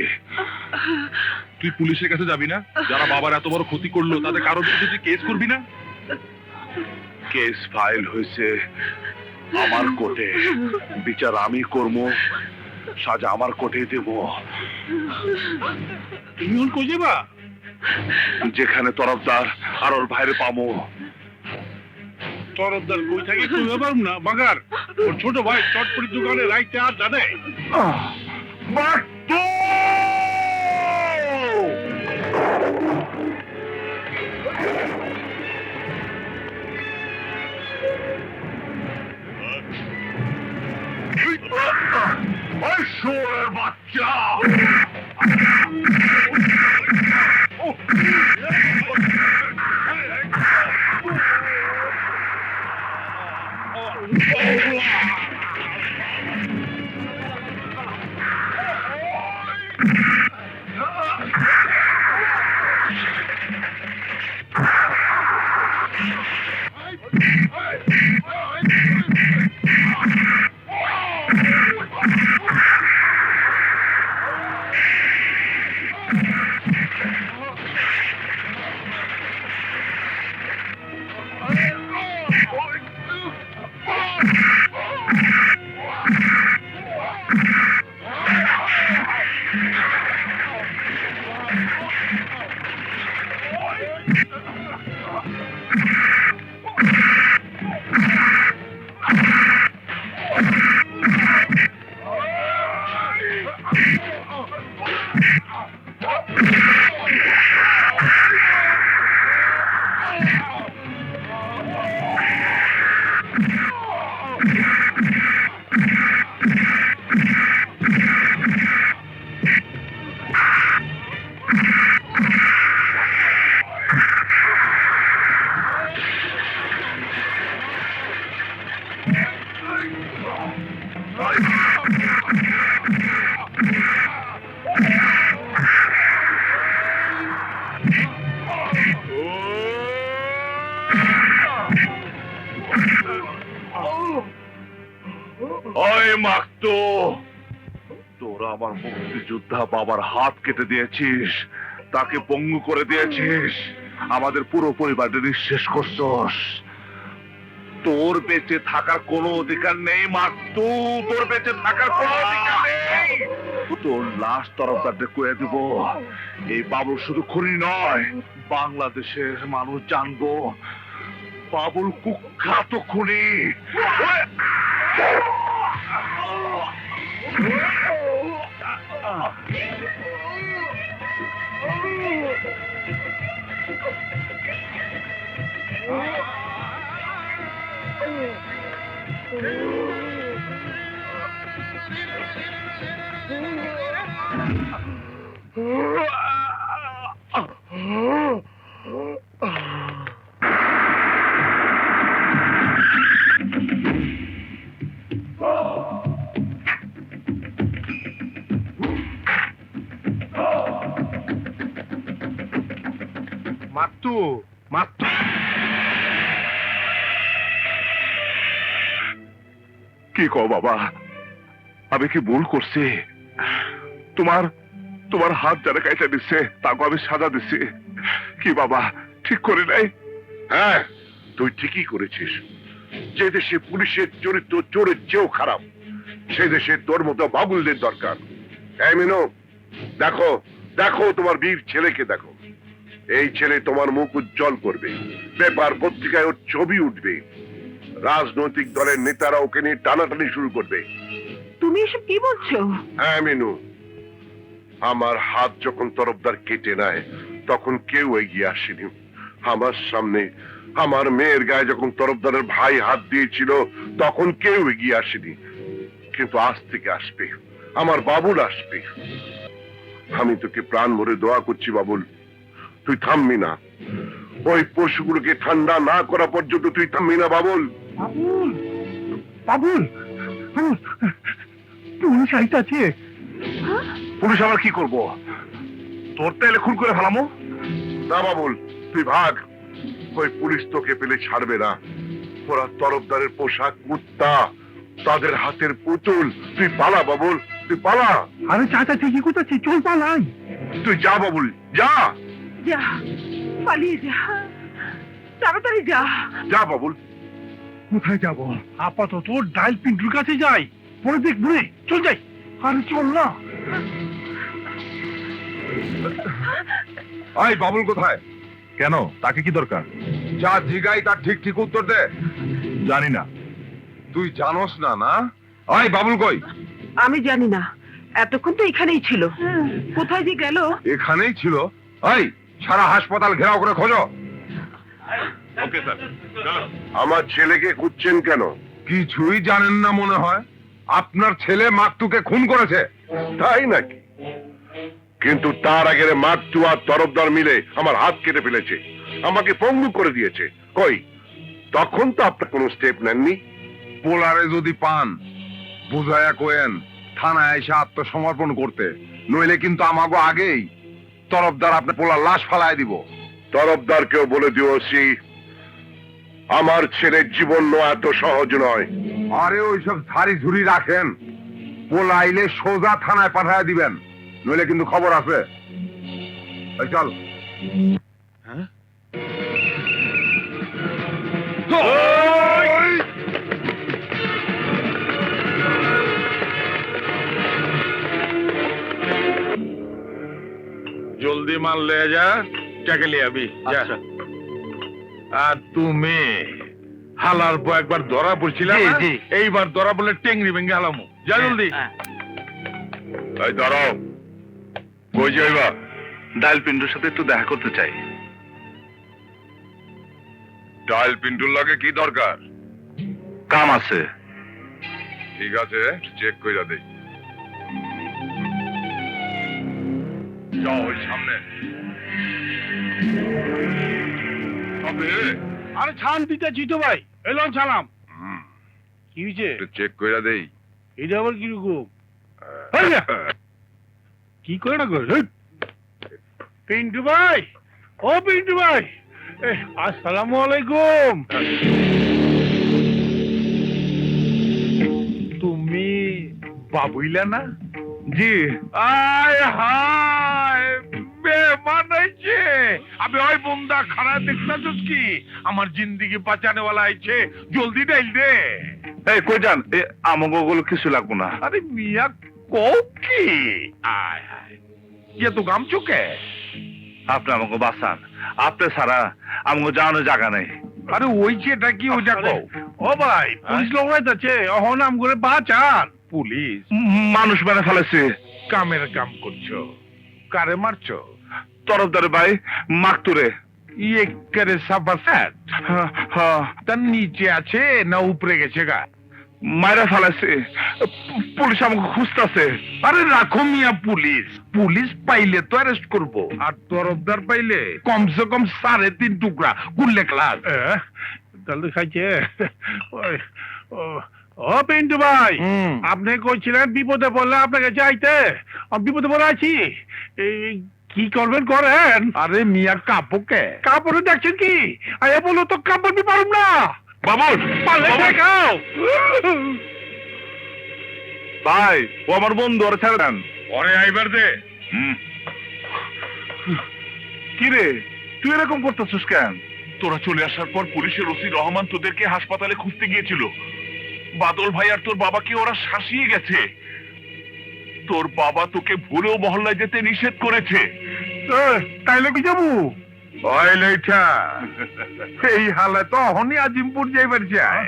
তুই পুলিশের কাছে যাবি না? যারা বাবার এত বড় ক্ষতি করলো তাদের কারো বিরুদ্ধে তুই কেস করবি না? কেস ফাইল হয়েছে আমার কোর্টে, বিচার আমি করবো, সাজা আমার কোর্টে দেব। তুমি ওর কই যাবা? যেখানে তরফদার আর ওর ভাইরে পামো। তরফদার কই থাকে তুই ব্যাপার না বাগার, ওর ছোট ভাই চটপটির দোকানে রাইতে আর জানে। বাচ্চা মাকতো, তোরা আমার মুক্তিযোদ্ধা বাবার হাত কেটে দিয়েছিস, তাকে পঙ্গু করে দিয়েছিস, আমাদের পুরো পরিবারটা নিঃশেষ করছস। তোর বেঁচে থাকার কোনো অধিকার নেই মাকতু, তোর বেঁচে থাকার কোনো অধিকার নেই। তোর লাশ তরফদারদের কয়ে দেব। এই বাবুল শুধু খুনি নয়, বাংলাদেশের মানুষ জানবো বাবুল কুখ্যাত খুনি। মাতু মাতু কি কও বাবা, আমি কি ভুল করছি? তোমার তোমার হাত যারা কাইটা দিচ্ছে তাকে আমি সাজা দিচ্ছি কি বাবা, ঠিক করে নাই? হ্যাঁ, তুই ঠিকই করেছিস। যে দেশে পুলিশের চরিত্র চোরের চেয়েও খারাপ, সে দেশে তোর মতো বাবুলদের দরকার। এই মিনু, দেখো দেখো তোমার বীর ছেলেকে দেখো। এই ছেলে তোমার মুখ উজ্জ্বল করবে, পেপার পত্রিকায় ওর ছবি উঠবে, রাজনৈতিক দলের নেতারা ওকে নিয়ে টানাটানি শুরু করবে। তুমি এসব কি বলছো? হ্যাঁ মিনু, আমার হাত যখন তরফদার কেটে নেয় তখন কেউ এগিয়ে আসেনি। আমার সামনে আমার মেয়ের গায়ে যখন তরফদারের ভাই হাত দিয়েছিল তখন কেউ এগিয়ে আসেনি, কিন্তু আজ থেকে আসবে, আমার বাবুল আসবে। আমি তোকে প্রাণ ভরে দোয়া করছি বাবুল, তুই থামবি না। ওই পশুগুলোকে ঠান্ডা না করা পর্যন্ত তুই থামবি না বাবুল। বাবুল বাবুল বাবুল, পুলিশ আইতাছে। পুলিশ আবার কি করবো? তোর তাইলে খুন করে ফেলামো? না বাবুল, তুই ভাগ। ওই পুলিশ তোকে পেলে ছাড়বে না। ওরা তরফদারের পোশাক কুত্তা, তাদের হাতের পুতুল। তুই পালা বাবুল, তুই পালা। আরে চাচা ঠিকই কোথাচ্ছে, চল পালাই। তুই যা বাবুল, যা যা, পালিয়ে যা, তাড়াতাড়ি যা। যা বাবুল। কোথায় যাব? আপাতত ডাইল পিন্টুর কাছে যাই, পরে দেখবো রে। চল যাই। আরে চল না। এই বাবুল কোথায়? কেন, তাকে কি দরকার? যা জিগাই তার ঠিক ঠিক উত্তর দে। জানি না। তুই জানোস না? না, এই বাবুল কই? আমি জানি না, এতক্ষণ তো এখানেই ছিল। কোথায় যে গেল? এখানেই ছিল। এই সারা হাসপাতাল ঘেরাও করে খোঁজো। ওকে স্যার, চলো। আমার ছেলেকে খুঁজছেন কেন? কিছুই জানেন না মনে হয়। আপনার ছেলে মাকতুকে খুন করেছে। তাই নাকি? কিন্তু তার আগে মাকতু আর তরফদার মিলে আমার হাত কেটে ফেলেছে, আমাকে পঙ্গু করে দিয়েছে। কই, তখন তো আপনার কোনো স্টেপ নেননি। পোলারে যদি পান বুঝায়া কোয়েন থানায় এসে আত্মসমর্পণ করতে, নইলে কিন্তু আমাগো আগেই তরফদার আপনার পোলার লাশ ফালায় দিব। তরফদারকেও বলে দিয়েছি আমার ছেলের জীবন নেওয়া এত সহজ নয়। আরে ওইসব ঝাড়ি ঝুড়ি রাখেন, পোলাইলে সোজা থানায় পাঠায় দিবেন, নইলে কিন্তু খবর আছে। এই চল। জলদি মাল লে যা, টাকা লিয়ে আবি যা। আর তুমি হালার পর একবার ধরা পড়ছিলাম, এইবার ধরা বলে টেংরি ভেঙে হালামু। যা জলদি। এই দাঁড়াও, কই যাইবা? ডাইল পিন্টুর সাথে একটু দেখা করতে চাই। ডাইল পিন্টুর লাগে কি দরকার? কাম আছে। ঠিক আছে, চেক কইরা দেই। যাও ওই সামনে। আরে ছান দিতে জিতো ভাই, এলাম ছালাম। কি হয়েছে? চেক কইরা দেই। এটা আবার কিরকম? কি করে না করে? পিন্টু ভাই, ও পিন্টু ভাই, আসসালামু আলাইকুম। তুমি বাবুইলা না? জি। আয় হায় বেমান হয়েছে। আমি ওই বন্দা খারাপ দেখতেছিস কি? আমার জিন্দিগি বাঁচানেওয়ালা আইছে, জলদি ডাইল দে। এই কই যান? আমাকে ওগুলো কিছু লাগবো না। আরে মিয়া কও কি? আয় হায় ইয়ে তো গামছো কে? আপনি আমাকে বাঁচান, আপনি ছাড়া আমাকে যাওয়ানোর জায়গা নেই। আরে ওই এটা কি ওইটা কও। ও ভাই পুলিশ লোক যাচ্ছে, অহন আম করে বাঁচান। পুলিশ মানুষ মেরে ফেলেছে। কামের কাম করছো, কারে মারছো? তরফদারে ভাই মাকতুরে। ইয়ে করে সাফা স্যাট হ্যাঁ, তার নিচে আছে না উপরে গেছে গা? মায়েরা ফেলেছে। পুলিশ আমাকে খুঁজতেছে। আরে রাখো মিয়া, পুলিশ পুলিশ পাইলে তো অ্যারেস্ট করবো, আর তরফদার পাইলে কমসে কম 3.5 টুকরা গুল্লে ক্লাস। তাহলে খাইছে। ও পিন্টু ভাই, আপনি কইছিলেন বিপদে পড়লে আপনাকে চাইতে। আমি বিপদে পড়ে আছি, কি করবেন করেন। আরে মিয়া কাপড়কে কাপড়ে দেখছেন কি? আরে বলো তো কাপড় বি পারুম না। বাবুল পারলে দেখাও। ভাই, ও আমার বন্ধু, ওরা ছেড়ে দেন। ওরে আইবার দে। কি রে, তুই এরকম করতেছিস কেন? তোরা চলে আসার পর পুলিশের ওসি রহমান তোদেরকে হাসপাতালে খুঁজতে গিয়েছিল। বাদল ভাই আর তোর বাবাকে ওরা শাসিয়ে গেছে। তোর বাবা তোকে ভুলেও মহল্লায় যেতে নিষেধ করেছে। তাইলে কি যাবো? এই হালে তো অহনি আজিমপুর যাইবার চাই।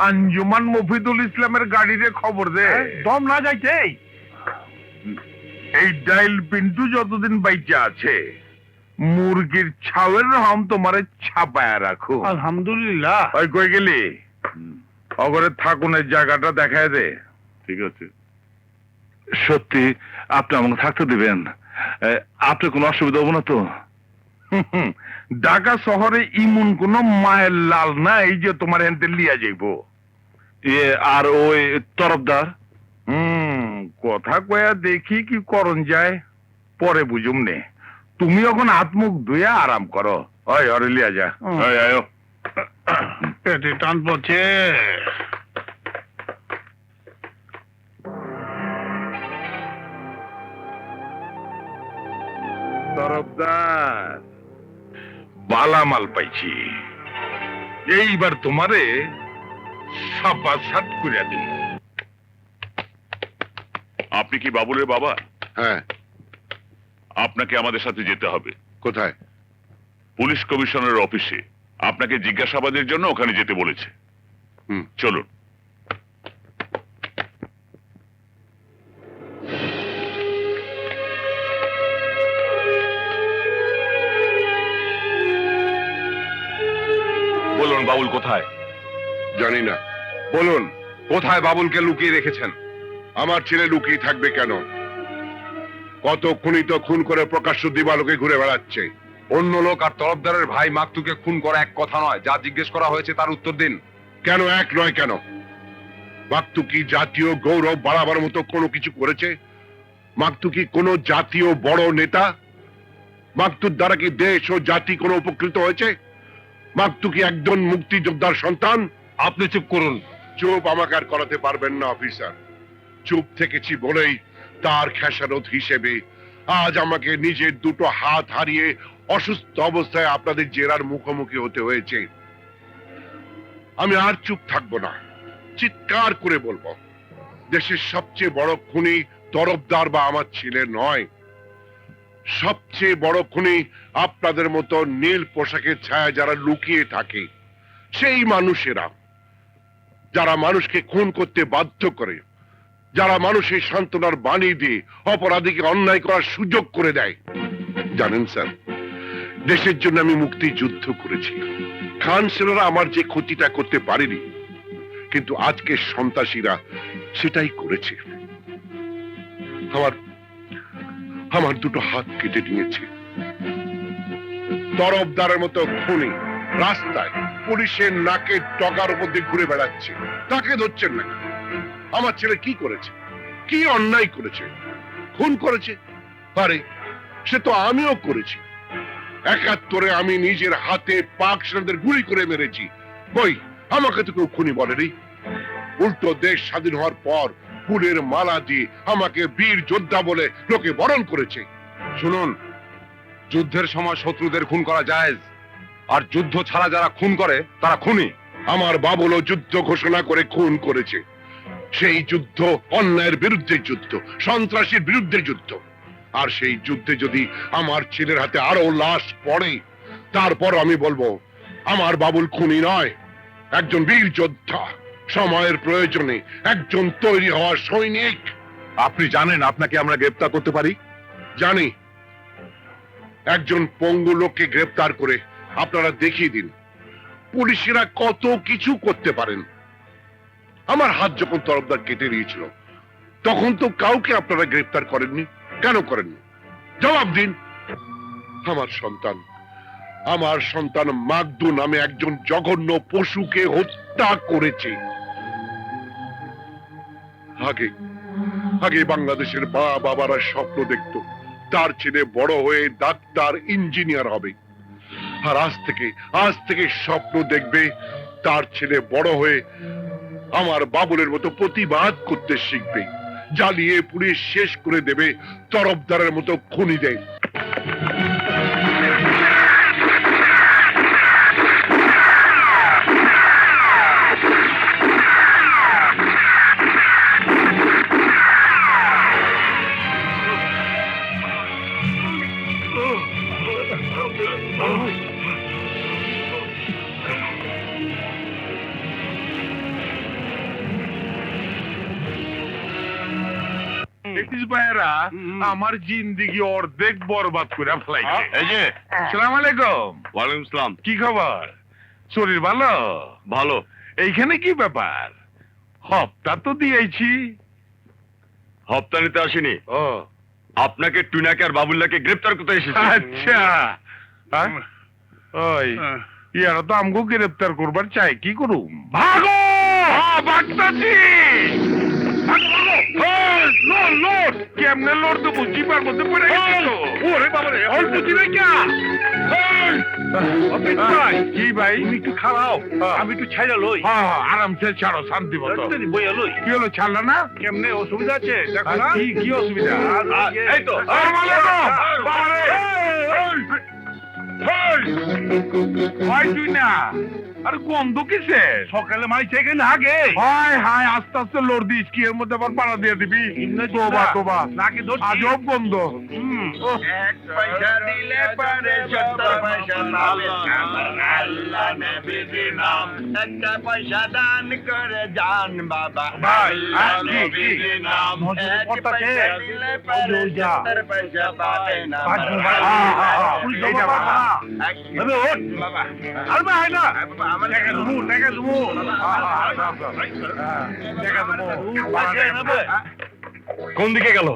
আঞ্জুমান মফিদুল ইসলামের গাড়িরে খবর দে, দম না যাইতে। এই ডাইল পিন্টু যতদিন বাইচা আছে, মুরগির ছাওয়ের রহম তোমারে ছাপায়া রাখো। আলহামদুলিল্লাহ। ওই কই গেলি? অগরে থাকুনের জায়গাটা দেখায় দে। ঠিক আছে। সত্যি আপনি আমাকে থাকতে দিবেন? আপনার কোনো অসুবিধা হবো না তো? ঢাকা শহরে ইমন কোন মায়ের লাল নাই যে তোমার হেনতে লিয়া যাইব। আর ওই তরফদার? কথা কয়া দেখি কি করন যায়, পরে বুঝুম নে। তুমি এখন হাত মুখ ধুয়ে আরাম করো। ওই অরে লিয়া যা। আয়ো। পেটে টান পড়ছে। তরফদার, বালামাল পাইছি। এইবার তোমারে সাপা সাত করিয়া দিন। আপনি কি বাবুলের বাবা? হ্যাঁ। আপনাকে আমাদের সাথে যেতে হবে। কোথায়? পুলিশ কমিশনারের অফিসে আপনাকে জিজ্ঞাসাবাদের জন্য ওখানে যেতে বলেছে। চলুন। বলুন বাবুল কোথায়? জানি না। বলুন কোথায় বাবুলকে লুকিয়ে রেখেছেন? আমার ছেলে লুকিয়ে থাকবে কেন? কত খুনি তো খুন করে প্রকাশ্য দিবালোকে ঘুরে বেড়াচ্ছে। অন্য লোক আর তরফদারের ভাই মাকতুকে খুন করা এক কথা নয়। যা জিজ্ঞেস করা হয়েছে তার উত্তর দিন। কেন এক নয় কেন? মাকতু কি জাতীয় গৌরব বাড়াবার মতো কোনো কিছু করেছে? মাকতু কি কোনো জাতীয় বড় নেতা? মাকতুর দ্বারা কি দেশ ও জাতি কোনো উপকৃত হয়েছে? মাকতু কি একজন মুক্তিযোদ্ধার সন্তান? আপনি চুপ করুন। চুপ আমাকে আর করাতে পারবেন না অফিসার। চুপ থেকেছি বলেই তার খেসারত হিসেবে আজ আমাকে নিজের দুটো হাত হারিয়ে অসুস্থ অবস্থায় আপনাদের জেরার মুখোমুখি হতে হয়েছে। আমি আর চুপ থাকবো না, চিৎকার করে বলবো, দেশের সবচেয়ে বড় খুনি তরফদার বা আমার ছেলে নয়। সবচেয়ে বড় খুনি আপনাদের মতো নীল পোশাকের ছায়া যারা লুকিয়ে থাকে, সেই মানুষেরা যারা মানুষকে খুন করতে বাধ্য করে, যারা মানুষের সান্ত্বনার বাণী দিয়ে অপরাধীকে অন্যায় করার সুযোগ করে দেয়। জানেন স্যার, দেশের জন্য আমি মুক্তি যুদ্ধ করেছি। খান সেনারা আমার যে ক্ষতিটা করতে পারেনি, কিন্তু আজকে সন্ত্রাসীরা সেটাই করেছে। আমার দুটো হাত কেটে নিয়েছে। তরফদারের মতো খুনি রাস্তায় পুলিশের নাকের টগার উপর দিয়ে ঘুরে বেড়াচ্ছে, তাকে ধরছেন না। আমার ছেলে কি করেছে? কি অন্যায় করেছে? খুন করেছে? আরে সে তো আমিও করেছি। ৭১ আমি নিজের হাতে পাক সেনাদের গুলি করে মেরেছি। কই আমাকে তো কেউ খুনি বলেনি। উল্টো দেশ স্বাধীন হওয়ার পর ফুলের মালা দিয়ে আমাকে বীর যোদ্ধা বলে লোকে বরণ করেছে। শুনুন, যুদ্ধের সময় শত্রুদের খুন করা জায়েজ, আর যুদ্ধ ছাড়া যারা খুন করে তারা খুনি। আমার বাবুলও যুদ্ধ ঘোষণা করে খুন করেছে। সেই যুদ্ধ অন্যায়ের বিরুদ্ধে যুদ্ধ, সন্ত্রাসীর বিরুদ্ধে যুদ্ধ। আর সেই যুদ্ধে যদি আমার ছেলের হাতে আরো লাশ পড়ে, তারপর আমি বলবো আমার বাবুল খুনি নয়, একজন বীর যোদ্ধা, সময়ের প্রয়োজনে একজন তৈরি হওয়া সৈনিক। আপনি জানেন আপনাকে আমরা গ্রেপ্তার করতে পারি? জানি। একজন পঙ্গু লোককে গ্রেপ্তার করে আপনারা দেখিয়ে দিন পুলিশেরা কত কিছু করতে পারেন। আমার হাত যখন তরফদার কেটে নিয়েছিল, তখন তো কাউকে আপনারা গ্রেপ্তার করেননি। কেন করেননি? জবাব দিন। আমার সন্তান মাগদু নামে একজন জঘন্য পশুকে হত্যা করেছে। আগে বাংলাদেশের বাবারা স্বপ্ন দেখত তার ছেলে বড় হয়ে ডাক্তার, ইঞ্জিনিয়ার হবে। আর আজ থেকে স্বপ্ন দেখবে তার ছেলে বড় হয়ে আমার বাবুলের মতো প্রতিবাদ করতে শিখবে, জ্বালিয়ে পুড়িয়ে শেষ করে দেবে তরফদারের মতো খুনিদের। দেখিস ভাইয়েরা, আমার জিন্দিগি অর্ধেক বরবাদ করে ফেলাইছে। এই যে, সালাম আলাইকুম। ওয়ালাইকুম সালাম। কি খবর? শরীর ভালো? ভালো। এইখানে কি ব্যাপার? হপ্তা তো দিয়েছি। হপ্তা নিতে আসিনি, ও আপনাকে টুনাকে আর বাবুল্লাহকে গ্রেপ্তার করতে এসেছি। আচ্ছা। হ্যাঁ? ওই ইয়ারা তো আমগো গ্রেপ্তার করবার চাই, কি করুম? ভাগো! ভাগতাছি! কেমনে লড় তো বুঝি পার মধ্যে পড়ে গেছে তো। ওরে বাবা রে, অল বুঝি নাই কা? অফিস ভাই, কি ভাই? তুমি একটু খাওয়াও, আমি একটু ছাইরা লই। হ্যাঁ আরামসে ছাড়ো, শান্তি মতো। বইয়া লই। কি হলো, ছাড়লা না? কেমনে অসুবিধা আছে দেখো না? কি অসুবিধা? এই তো। আসসালামু আলাইকুম। বাবারে! ভাই তুই না, আরে গন্ধ কিসে? সকালে মাইছে এখানে আগে হায় হায়, আস্তে আস্তে লড় দিস, কি এর মধ্যে আবার পাড়া দিয়ে দিবি? তোবা তোবা, নাকি ধরছি। আজব গন্ধ। এক পয়সা দিলে পারে 70 পয়সা পাবে আল্লাহ নবীর নাম। একটা পয়সা দান করে যান বাবা ভাই, আল্লাহ কি? নবীর নাম। মসজিদে এক পড়তাছে? পয়সা দিলে পারে ওই যা। 70 পয়সা পাবে না পুলিশ জমা পাবো না। তবে ওঠ। বাবা আর ভাই না বাবা আমার টাকা দেবো, টাকা দেবো। দেখা দেবো। বাজে নেবে। কোন দিকে গেল?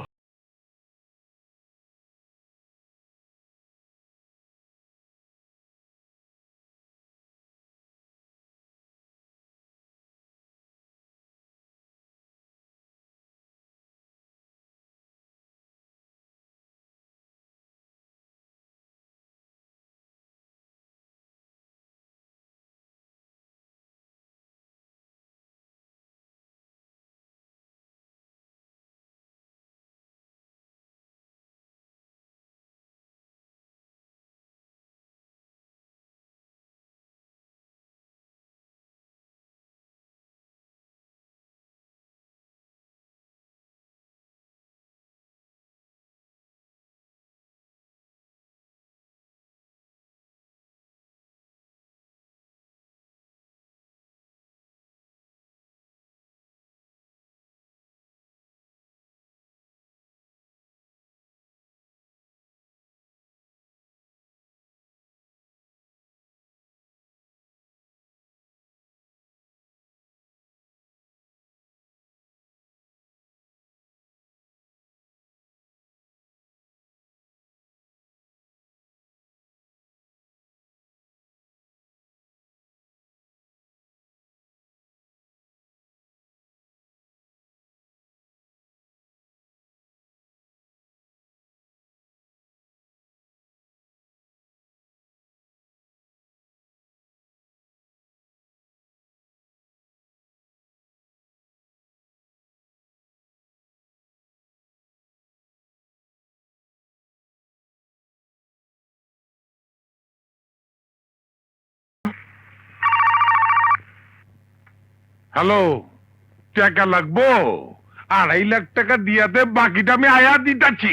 হ্যালো, টাকা লাগবো? 2.5 লাখ টাকা দিয়াতে, বাকিটা আমি আয়া দিতাছি।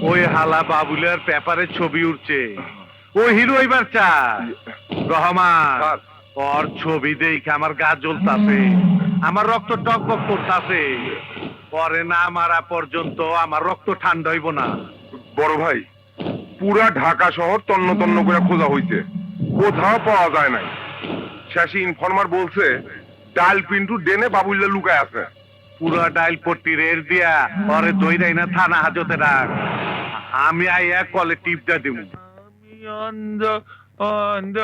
ওই হালা বাবুলের পেপারে ছবি উঠছে, ও হিরো এবার চায়। রহমান, স্যার। ওর ছবি দেখে আমার গা জ্বলতাছে, আমার রক্ত টকবক করতাছে। পরে না মারা পর্যন্ত আমার রক্ত ঠান্ডা হইব না। বড় ভাই, পুরা ঢাকা শহর তন্ন তন্ন করে খোঁজা হইছে, কোথাও পাওয়া যায় নাই। শেষে ইনফরমার বলছে ডাল পিন্টু ডেনে বাবুল্লা লুকায় আছে। পুরা ডাইল পট্টি রের দিয়া পরে দইরাই না থানা হাজতে রাখ। আমি আইয়া কলে টিপটা দিব।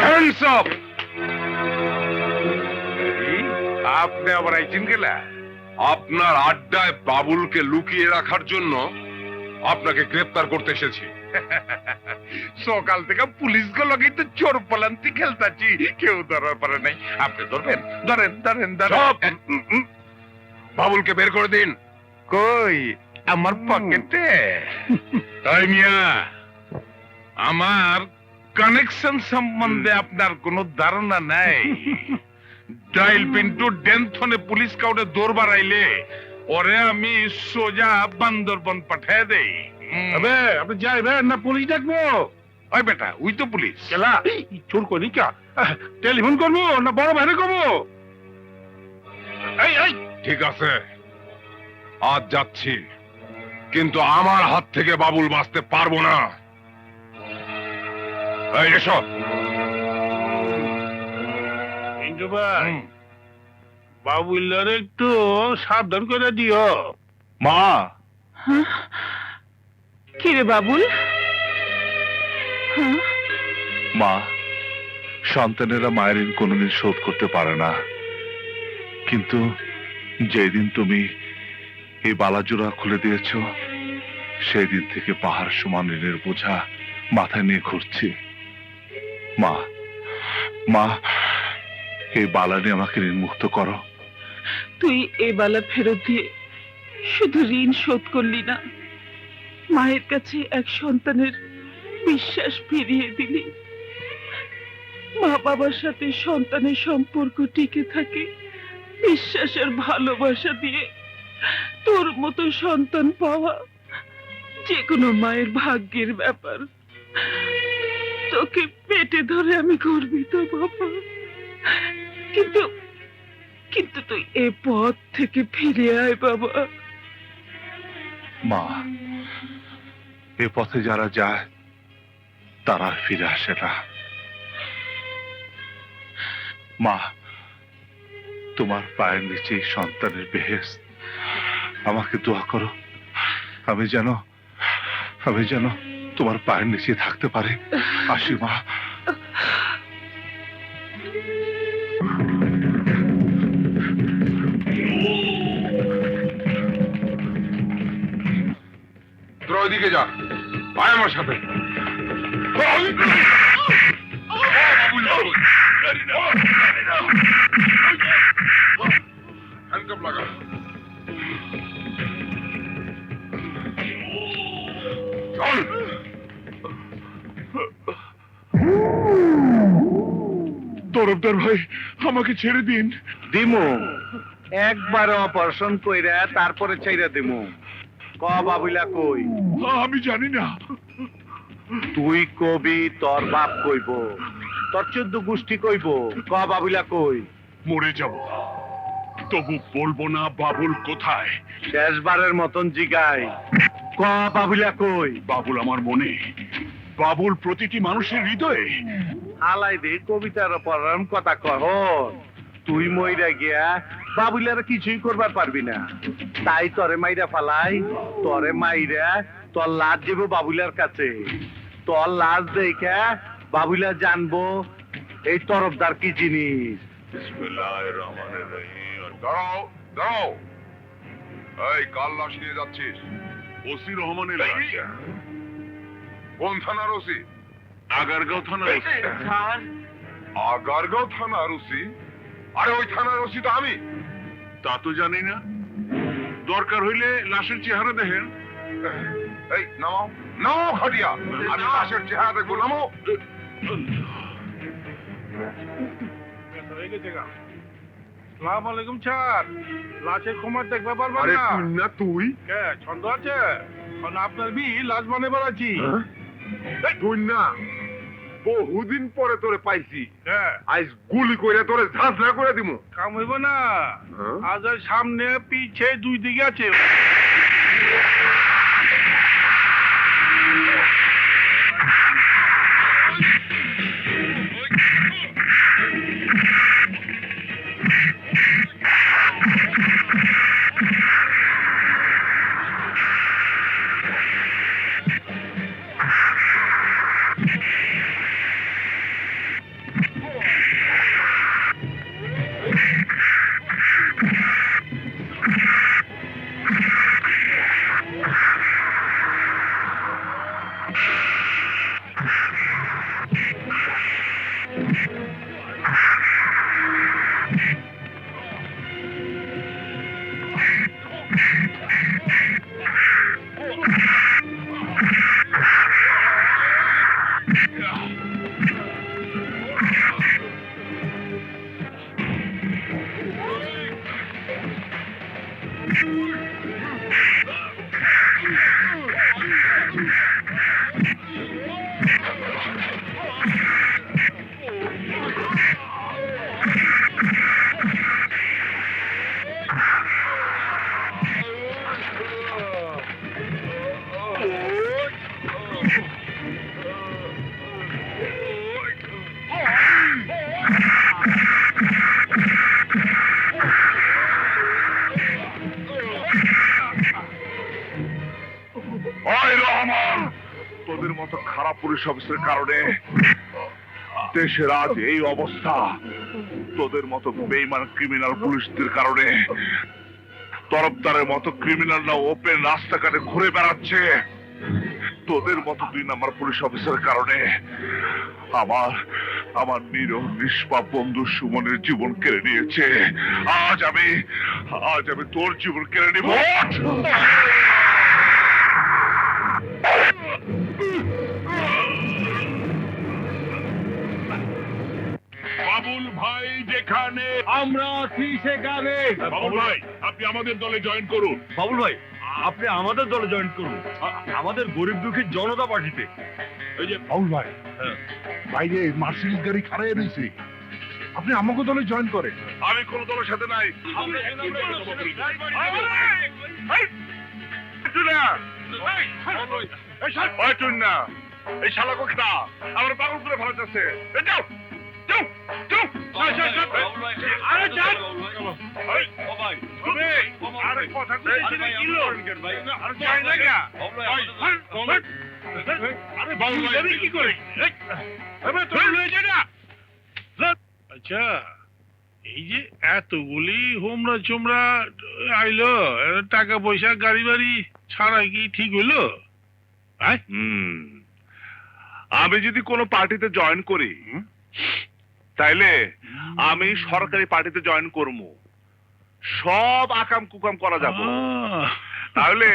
Hands up! আপনি আবার আইছেন গেলা? আপনার আড্ডায় বাবুলকে লুকিয়ে রাখার জন্য আপনাকে গ্রেফতার করতে এসেছি। সকাল থেকে পুলিশ গুলো কিন্তু চোর পলান্তি খেলতাছি, কেউ ধরার পারে নাই। আপনি ধরবেন? ধরেন ধরেন ধরেন। বাবুলকে বের করে দিন। কই? আমার পকেটে। তাই মিয়া, আমার কানেকশন সম্বন্ধে আপনার কোনো ধারণা নাই? ডাইল পিন্টু ডেনথনে পুলিশ কাউরে দৌড় বাড়াইলে ওরে আমি সোজা বান্দরবন পাঠিয়ে দেই। আবে আপনি যাইবেন না পুলিশ ডাকবো? ওই বেটা, ওই তো পুলিশ। কেলা চোর করি কা? টেলিফোন করবো না বড় ভাইরে করবো? এই এই ঠিক আছে, আজ যাচ্ছি, কিন্তু আমার হাত থেকে বাবুল বাঁচতে পারবো না। এই এসো। বাবুল্লার একটু সাবধান করে দিও। মা, কি রে বাবুল? হ্যাঁ? মা, সন্তানেরা মায়ের ঋণ কোনোদিন শোধ করতে পারে না, কিন্তু যেদিন তুমি এই বালাজোড়া খুলে দিয়েছ, সেই দিন থেকে পাহাড় সমান ঋণের বোঝা মাথায় নিয়ে ঘুরছি। মা, মা, এই বালা নিয়ে আমাকে ঋণ মুক্ত করো। তুই এ বালা ফেরত দিয়ে শুধু ঋণ শোধ করলি না, মায়ের কাছে এক সন্তানের বিশ্বাস ফিরিয়ে দিলি। মা বাবার সাথে সন্তানের সম্পর্ক টিকে থাকে বিশ্বাসের ভালোবাসা দিয়ে। তোর মতো সন্তান পাওয়া যে কোনো মায়ের ভাগ্যের ব্যাপার। তোকে পেটে ধরে আমি গর্বিত বাবা, কিন্তু কিন্তু তুই এ পথ থেকে ফিরে আয় বাবা। মা, এ পথে যারা যায় তারা আর ফিরে আসে না। মা, তোমার পায়ের নিচে সন্তানের বেহেশত, আমাকে দোয়া করো, আমি যেন তোমার পায়ের নিচে থাকতে পারি। আসি মা। তোরা ওইদিকে যা, আয় আমার সাথে। হ্যান্ডকাপ লাগা। চল। তরফদার ভাই, আমাকে ছেড়ে দিন। দিমু, একবার অপারেশন কইরা তারপরে ছেড়ে দিমু। ক বাবুলা কই? আমি জানি না। তুই কবি, তোর বাপ কইব, তোর 14 গোষ্ঠী কইব। ক বাবুলা কই? মরে যাব। তবু বলবো না বাবুল কোথায়। শেষবারের মতন জিগাই, ক বাবুলা কই? বাবুল আমার মনে, বাবুল প্রতিটি মানুষের হৃদয়ে। হালাই দে কবিতার পরাম কথা কহন। তুই মইরা গিয়া বাবুলার কিছুই করবার পারবি না, তাই তরে মাইরা ফালাই। তরে মাইরা তোর লাশ দেব বাবুলার কাছে। তোর লাশ দেখে বাবুলা জানবো এই তরফদার কি জিনিস। বিসমিল্লাহির রহমানির রহিম। দাঁড়াও দাঁড়াও, এই কাল লাশ নিয়ে যাচ্ছিস? ওসি রহমানের লাশ। কোন থানার ওসি? আগারগাঁও থানার ওসি। আগারগাঁও থানার ওসি? আরে ওই থানার ওসি তো আমি। তা তো জানি না, দরকার হইলে লাশের চেহারা দেখেন। এই নামাও নামাও খাটিয়া, আমি লাশের চেহারা দেখবো। নামো। সালাম আলাইকুম স্যার, লাশের ক্ষমার দেখতে পারবেন আরে না? তুই না তুই? কে ছন্দ আছে? কারণ আপনার বি লাশ মানে বেড়াচ্ছি। তুই না, বহুদিন পরে তোরে পাইছি। হ্যাঁ, আজ গুলি করে তোরে ঝাঁঝরা করে দিমু। কাম হইব না। হ্যাঁ? আজ আর সামনে পিছে দুই দিকে আছে। ওই রহমান, তোদের মতো খারাপ পুলিশ অফিসের কারণে দেশের আজ এই অবস্থা। তোদের মতো বেইমান ক্রিমিনাল পুলিশদের কারণে তরফদারের মতো ক্রিমিনালরা ওপেন রাস্তাঘাটে ঘুরে বেড়াচ্ছে। তোদের মতো 2 নাম্বার পুলিশ অফিসের কারণে আমার নিরহ নিষ্পাপ বন্ধু সুমনের জীবন কেড়ে নিয়েছে। আজ আমি তোর জীবন কেড়ে নিব। বাবুল ভাই যেখানে, আমরা আছি সেখানে। বাবুল ভাই আপনি আমাদের দলে জয়েন করুন। বাবুল ভাই, আপনি আমাদের দলে জয়েন করুন, আমাদের গরিব দুঃখী জনতা পার্টিতে। এই যে বাবুল ভাই, বাইরে মার্সিডিজ গাড়ি খাড়াই রয়েছে, আপনি আমাকে দলে জয়েন করেন। আমি কোন দলের সাথে নাই। এই শালা কোকটা আমার পাগল করে ফেলা যাচ্ছে। যাও যাও যাও। আরে যান। আরে কথা কইছি না কিলো। আরে যাই না গা। আরে বাবু ভাই কি করে? আরে তুই লয়ে যা না। আচ্ছা, এই যে এতগুলি হোমরা চোমরা আইলো, টাকা পয়সা গাড়ি বাড়ি ছাড়া কি ঠিক হইলো? আমি যদি কোনো পার্টিতে জয়েন করি, তাইলে আমি সরকারি পার্টিতে জয়েন করবো। সব আকাম কুকাম করা যাবে, তাহলে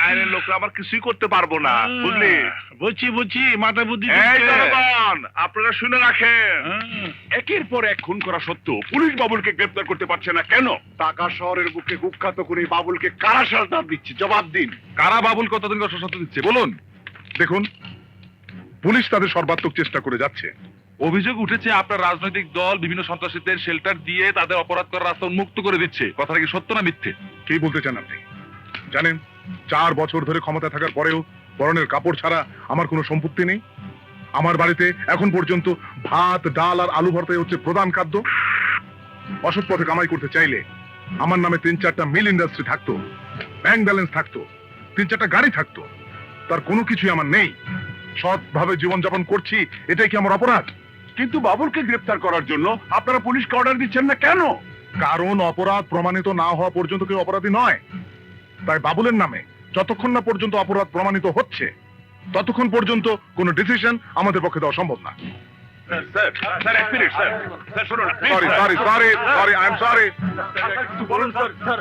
আইনের লোকরা আমার কিছুই করতে পারবো না, বুঝলি? বুঝছি, মাথা বুদ্ধি। এই জনগণ, আপনারা শুনে রাখেন, একের পর এক খুন করা সত্ত্বেও পুলিশ বাবুলকে গ্রেফতার করতে পারছে না কেন? টাকা শহরের বুকে কুখ্যাত করে বাবুলকে কারা সাজা দিচ্ছে? জবাব দিন। কারা বাবুল কতদিন সশস্ত্র দিচ্ছে বলুন? দেখুন, পুলিশ তাদের সর্বাত্মক চেষ্টা করে যাচ্ছে, অভিযোগ উঠেছে আপনার রাজনৈতিক দল বিভিন্ন সন্ত্রাসীদের শেল্টার দিয়ে তাদের অপরাধ করার রাস্তা উন্মুক্ত করে দিচ্ছে। কথাটা কি সত্য না মিথ্যে? কি বলতে চান আপনি? জানেন 4 বছর ধরে ক্ষমতা থাকার পরেও পরনের কাপড় ছাড়া আমার কোনো সম্পত্তি নেই। আমার বাড়িতে এখন পর্যন্ত ভাত, ডাল আর আলু ভর্তাই হচ্ছে প্রধান খাদ্য। অসৎ পথে কামাই করতে চাইলে আমার নামে 3-4টা মিল ইন্ডাস্ট্রি থাকতো, ব্যাংক ব্যালেন্স থাকতো, 3-4টা গাড়ি থাকতো। তার কোনো কিছুই আমার নেই। সৎভাবে জীবনযাপন করছি, এটাই কি আমার অপরাধ? কিন্তু বাবুলকে গ্রেফতার করার জন্য আপনারা পুলিশকে অর্ডার দিচ্ছেন না কেন? কারণ অপরাধ প্রমাণিত না হওয়া পর্যন্ত কেউ অপরাধী নয়। তাই বাবুলের নামে যতক্ষণ না পর্যন্ত অপরাধ প্রমাণিত হচ্ছে ততক্ষণ পর্যন্ত কোনো ডিসিশন আমাদের পক্ষে দেওয়া সম্ভব না। স্যার এক মিনিট স্যার, স্যার শুনুন সরি, আই এম সরি। বলুন স্যার।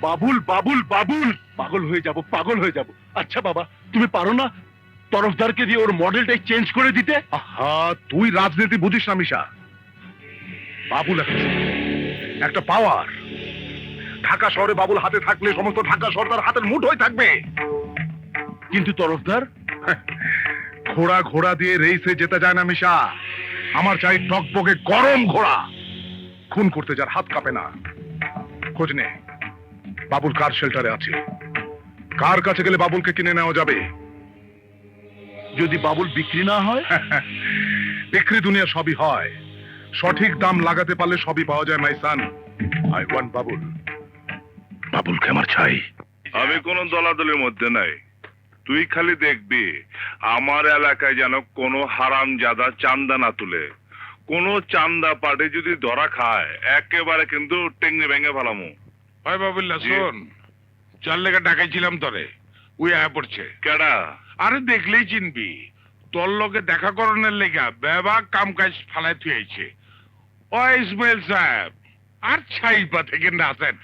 বাবুল বাবুল বাবুল পাগল হয়ে যাব, পাগল হয়ে যাব। আচ্ছা বাবা, তুমি পারো না তরফদারকে দিয়ে ওর মডেলটাই চেঞ্জ করে দিতে? আহা, তুই রাজনীতি বুঝিস না মিশা। বাবুল একটা পাওয়ার। ঢাকা শহরে বাবুল হাতে থাকলে সমস্ত ঢাকা শহর তার হাতের মুঠোয় থাকবে। কিন্তু তরফদার ঘোড়া ঘোড়া দিয়ে রেসে যেতে যায় না মিশা। আমার চাই টকবকে গরম ঘোড়া, খুন করতে যার হাত কাঁপে না। খোঁজ নে বাবুল কার শেল্টারে আছে, কার কাছে গেলে বাবুলকে কিনে নেওয়া যাবে। যদি বাবুল বিক্রি না হয়? বিক্রি দুনিয়া সবই হয়, সঠিক দাম লাগাতে পারলে সবই পাওয়া যায়। মাই সান, আই ওয়ান্ট বাবুল। বাবুলকে আমার চাই। আমি কোন দলাদলের মধ্যে নাই। তুই খালি দেখবি আমার এলাকায় যেন কোনো হারামজাদা চান্দা না তুলে। কোন চান্দা পাটে যদি ধরা খায় একেবারে কিন্তু টেঙ্গে ভেঙে ফেলামু। ভাই বাবুল্লাহ জি। শোন, চার লেগা ডাকাইছিলাম তরে, ওই আয়া পড়ছে। কেডা? আরে দেখলেই চিনবি, তোর লগে দেখা করণের লেগা বেবাক কাম কাজ ফালাই থুয়েছে। ও ইসমাইল সাহেব আর ছাইপা থেকে না আসেন।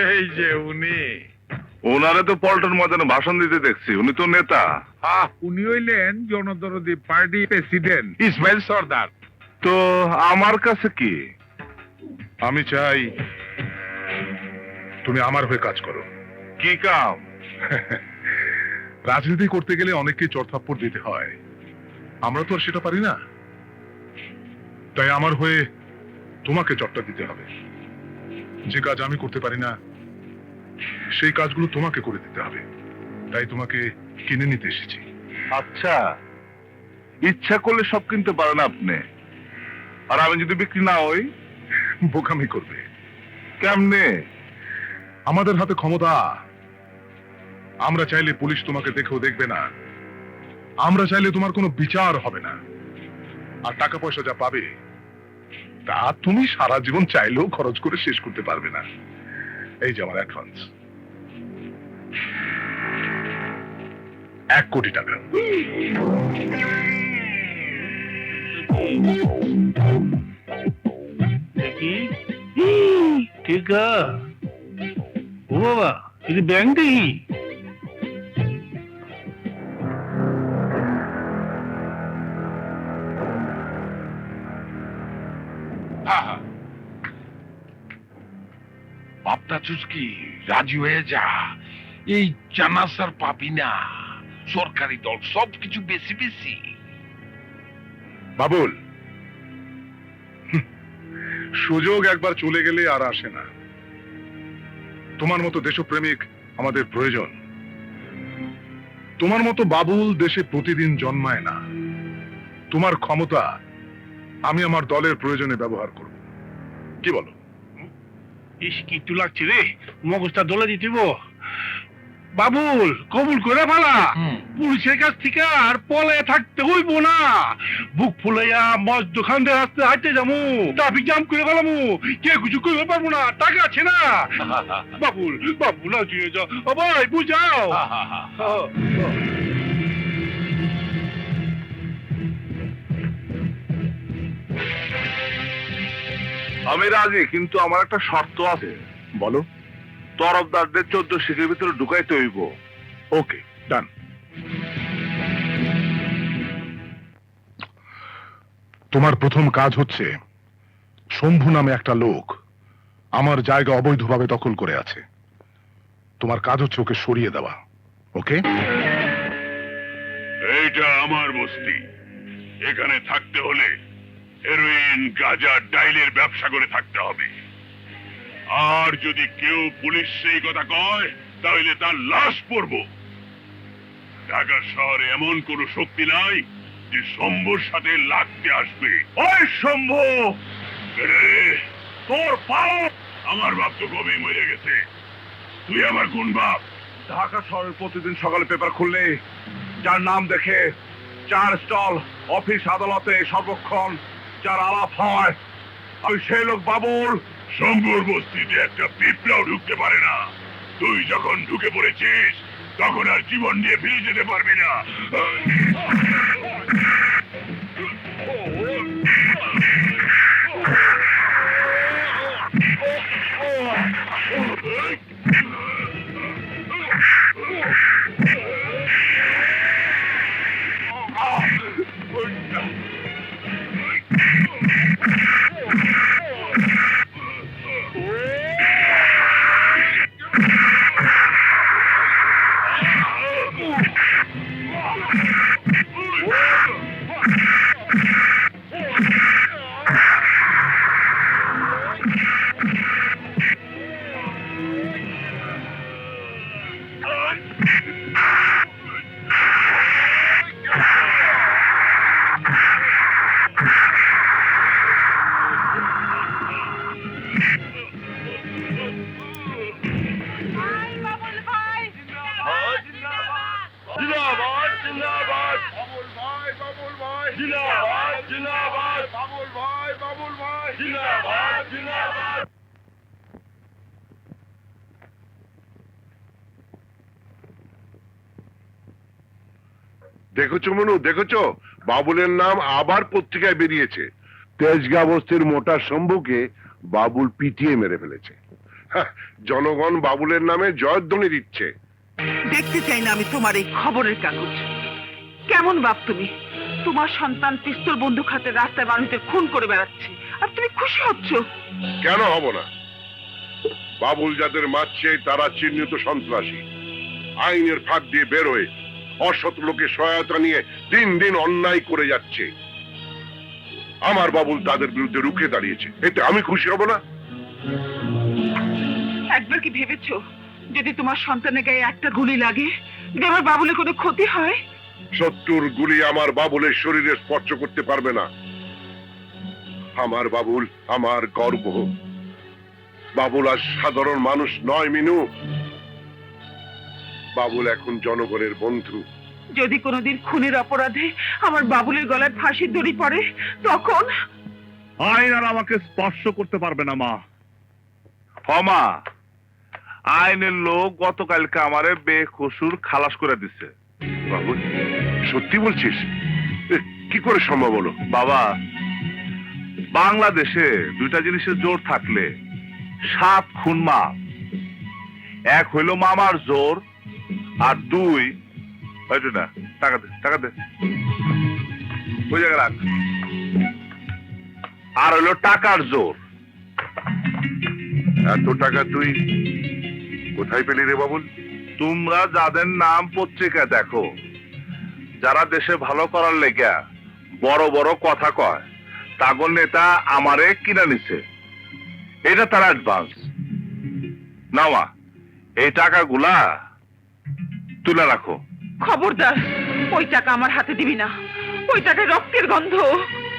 এই যে উনি, ওনারে তো পল্টন ময়দানে ভাষণ দিতে দেখছি। উনি তো নেতা। উনি হইলেন জনদরদি পার্টি প্রেসিডেন্ট ইসমাইল সর্দার। তো আমার কাছে কি? আমি চাই তুমি আমার হয়ে কাজ করো। কি কাম? রাজনীতি করতে গেলে অনেককে চড়থাপ্পড় দিতে হয়, আমরা তো আর সেটা পারি না। তাই আমার হয়ে তোমাকে চটটা দিতে হবে। যে কাজ আমি করতে পারি না সেই কাজগুলো তোমাকে করে দিতে হবে। তাই তোমাকে কিনে নিতে এসেছি। আচ্ছা, ইচ্ছা করলে সব কিনতে পারেন আপনি, আর আমি যদি বিক্রি না হই? বোকামি করবে কেমনে? আমাদের হাতে ক্ষমতা। আমরা চাইলে পুলিশ তোমাকে দেখেও দেখবে না, আমরা চাইলে তোমার কোনো বিচার হবে না। আর টাকা পয়সা যা পাবে তা তুমি সারা জীবন চাইলেও খরচ করে শেষ করতে পারবে না। এই যে আমার অ্যাডভান্স 1 কোটি টাকা। ঠিক ও বাবা, ఇది ব্যাংক দেখি। বাপটা চুস্কি রাজি হয়ে যা, এই জানাসার পাবি না। সরকারি দল সবকিছু বেশি বেশি। বাবুল, সুযোগ একবার চলে গেলে আর আসে না। তোমার মতো দেশপ্রেমিক আমাদের প্রয়োজন। তোমার মতো বাবুল দেশে প্রতিদিন জন্মায় না। তোমার ক্ষমতা আমি আমার দলের প্রয়োজনে ব্যবহার করব। কি বলো? ইস, কিট্টু লাগছে রে, মগজটা দলে দিতেব। বাবুল কবুল করে ফেলা। পুলিশের কাছ থেকে আর পলে থাকতে হইব না। বুক ফুলাইয়া মজ দোকান দিয়ে আসতে হাঁটতে যাবো, ট্রাফিক জাম করে ফেলামু, কে কিছু করতে পারবো না, টাকা আছে না। বাবুল বাবুল আসিয়ে যাও, ও ভাই বুঝাও। আমি রাজি, কিন্তু আমার একটা শর্ত আছে। বলো। তরফদারদের 14 শিখের ভিতরে ঢুকাইতে হইব। ওকে, ডান। তোমার প্রথম কাজ হচ্ছে শম্ভু নামে একটা লোক আমার জায়গা অবৈধভাবে দখল করে আছে। তোমার কাজ হচ্ছে ওকে সরিয়ে দেওয়া। ওকে? এইটা আমার বস্তি। এখানে থাকতে হলে হেরোইন, গাঁজা, ডাইলের ব্যবসা করে থাকতে হবে। আর যদি কেউ পুলিশ সেই কথা কয় তাহলে তার লাশ পড়ব। ঢাকা শহরে এমন কোন শক্তি নাই যে শম্ভুর সাথে লাগতে আসবে। ওই শম্ভু, তোর পাও! আমার বাপ তো কবে মরে গেছে, তুই আমার কোন বাপ? ঢাকা শহরের প্রতিদিন সকালে পেপার খুললে যার নাম দেখে, যার স্টল অফিস আদালতে সর্বক্ষণ যার আলাপ হয়, আমি সেই লোক বাবুল। শম্ভুর বস্তিতে একটা পিঁপড়াও ঢুকতে পারে না। তুই যখন ঢুকে পড়েছিস তখন আর জীবন নিয়ে ফিরে যেতে পারবি না। দেখেছো মনু, দেখেছো? বাবুলের নাম আবার পত্রিকায় বেরিয়েছে। তেজগাঁ বস্তির মোটা শম্ভুকে বাবুল পিটিয়ে মেরে ফেলেছে। জনগণ বাবুলের নামে জয়ধ্বনি দিচ্ছে। দেখতে চাই না আমি তোমার এই খবরের কাগজ। কেমন বাপ তুমি? তোমার সন্তান পিস্তল বন্দুক হাতে রাস্তায় মানুষদের খুন করে বেড়াচ্ছে, আর তুমি খুশি হচ্ছ? কেন হব না? বাবুল যাদের মারছে তারা চিহ্নিত সন্ত্রাসী। আইনের ফাঁক দিয়ে বের হয়ে অসৎ লোকের সহায়তা নিয়ে দিন দিন অন্যায় করে যাচ্ছে। আমার বাবুল তাদের বিরুদ্ধে রুখে দাঁড়িয়েছে, এতে আমি খুশি হব না? একবার কি ভেবেছো যদি তোমার সন্তানের গায়ে একটা গুলি লাগে, যদি আমার বাবুলের কোনো ক্ষতি হয়? শত্রুর গুলি আমার বাবুলের শরীরে স্পর্শ করতে পারবে না। আমার বাবুল আমার গর্ব। বাবুল আর সাধারণ মানুষ নয় মিনু, বাবুল এখন জনগণের বন্ধু। যদি কোনোদিন খুনের অপরাধে আমার বাবুলের গলায় ফাঁসির দড়ি পড়ে তখন? আইন আর আমাকে স্পর্শ করতে পারবে না মা। মা, আইনের লোক গতকালকে আমারে বেকসুর খালাস করে দিচ্ছে। বাবুল, সত্যি বলছিস? কি করে সম্ভব হলো? বাবা, বাংলাদেশে দুইটা জিনিসের জোর থাকলে 7 খুন মাপ। এক হইল মামার জোর, আর 2 না, টাকা দে, টাকা দে, ওই জায়গায় রাখ। আর হইল টাকার জোর। এত টাকা তুই কোথায় পেলি রে বাবুল? তোমরা যাদের নাম পত্রিকা দেখো, যারা দেশে ভালো করার লেগা বড় বড় কথা কয়, তাগর নেতা আমারে কিনা নিছে। এটা তার অ্যাডভান্স। নাওয়া, এই টাকাগুলা তুলে রাখো। খবরদার, ওই টাকা আমার হাতে দিবি না। ওই টাকায় রক্তের গন্ধ।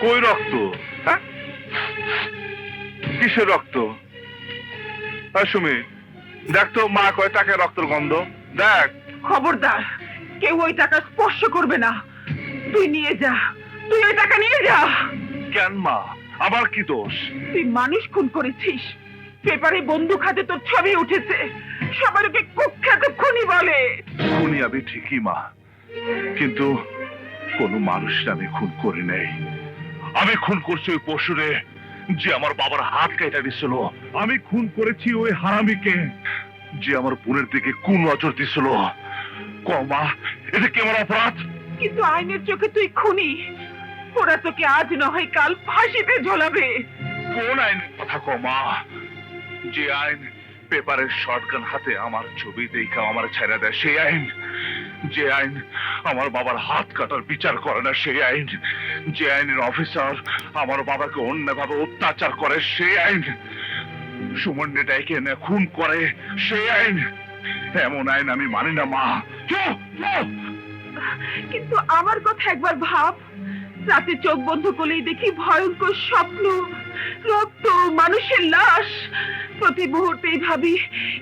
কই রক্ত? হ্যাঁ, কিসের রক্ত? সুমি, দেখ তো, মা কয় টাকায় রক্তের গন্ধ। দেখ। খবরদার, কেউ ওই টাকা স্পর্শ করবে না। তুই নিয়ে যা, তুই ওই টাকা নিয়ে যা। কেন মা, আবার কি দোষ? তুই মানুষ খুন করেছিস। পেপারে বন্দুক হাতে তোর ছবি উঠেছে। সবার ওকে কুখ্যাত খুনি বলে। খুনি আমি ঠিকই মা, কিন্তু কোনো মানুষ আমি খুন করি নাই। আমি খুন করছি ওই পশুরে যে আমার বাবার হাত কেটে দিছিল। আমি খুন করেছি ওই হারামিকে যে আমার বোনের দিকে কোন নজর দিছিল। কমা, এটা কি আমার অপরাধ? কিন্তু আইনের চোখে তুই খুনি। ওরা তোকে আজ নয় কাল ফাঁসিতে ঝোলাবে। কোন আইনের কথা কমা? যে আইন পেপারের শটগান হাতে আমার ছবি দেখা আমার ছেড়ে দেয় সেই আইন, যে আইন আমার বাবার হাত কাটার বিচার করে না সেই আইন, যে আইনের অফিসার আমার বাবাকে অন্যভাবে অত্যাচার করে সেই আইন, সুমন্ডে ডাইকে এনে খুন করে সেই আইন, এমন আইন আমি মানি না মা। কিন্তু আমার কথা একবার ভাব, রাতে চোখ বন্ধ করলেই দেখি ভয়ঙ্কর স্বপ্ন, রক্ত, মানুষের লাশ। প্রতি মুহূর্তেই ভাবি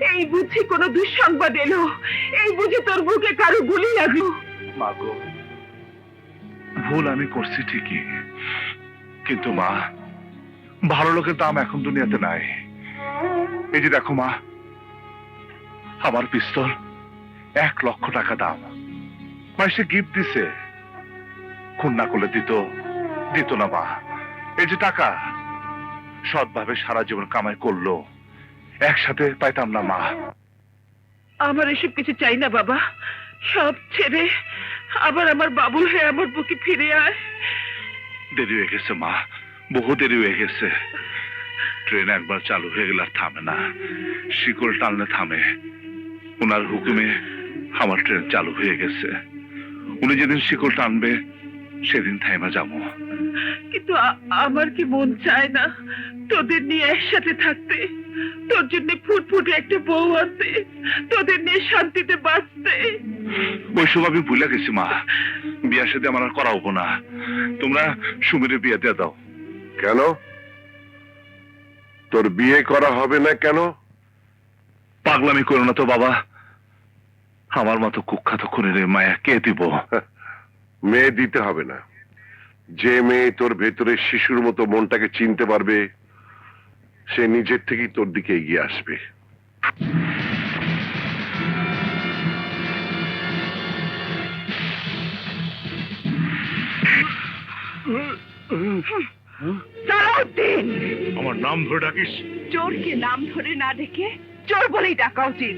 এই বুঝি কোনো দুঃসংবাদ এলো, এই বুঝি তোর বুকে কারো গুলি লাগলো। মা গো, ভুল আমি করছি ঠিকই, কিন্তু মা ভালো লোকের দাম এখন দুনিয়াতে নাই। এই যে দেখো মা, আমার পিস্তল 1 লক্ষ টাকা দাম, মা সে গিফট দিছে, খুন না করলে দিত না মা। এই যে টাকা সৎভাবে সারা জীবন কামাই করলো, একসাথে পাইতাম না মা। আমার এসব কিছু চাই না বাবা, সব ছেড়ে আবার আমার বাবুল হয়ে আমার বুকে ফিরে আয়। দেরি হয়ে গেছে মা, বহু দেরি হয়ে গেছে। ট্রেন একবার চালু হয়ে গেলে আর থামে না, শিকল টানলে থামে। ওনার হুকুমে আমার ট্রেন চালু হয়ে গেছে, উনি যেদিন শিকল টানবে সেদিন থাইমা যাবো। কিন্তু আমার কি মন চায় না তোদের নিয়ে একসাথে থাকতে, তোর জন্য ফুটফুটে একটা বউ আছে, তোদের নিয়ে শান্তিতে বাঁচতে। ওইসব আমি ভুলে গেছি মা, বিয়ার সাথে আমার আর করা হবো না। তোমরা সুমিরের বিয়ে দিয়ে দাও। কেন তোর বিয়ে করা হবে না কেন? পাগলামি করো না তো বাবা, আমার মতো কুখ্যাত খুনের মায়া কে দিব? মেয়ে দিতে হবে না, যে মেয়ে তোর ভেতরে শিশুর মতো মনটাকে চিনতে পারবে সে নিজের থেকেই তোর দিকে এগিয়ে আসবে। সালাউদ্দিন, আমার নাম ধরে ডাকিস? চোরকে নাম ধরে না ডেকে চোর বলেই ডাকা উচিত।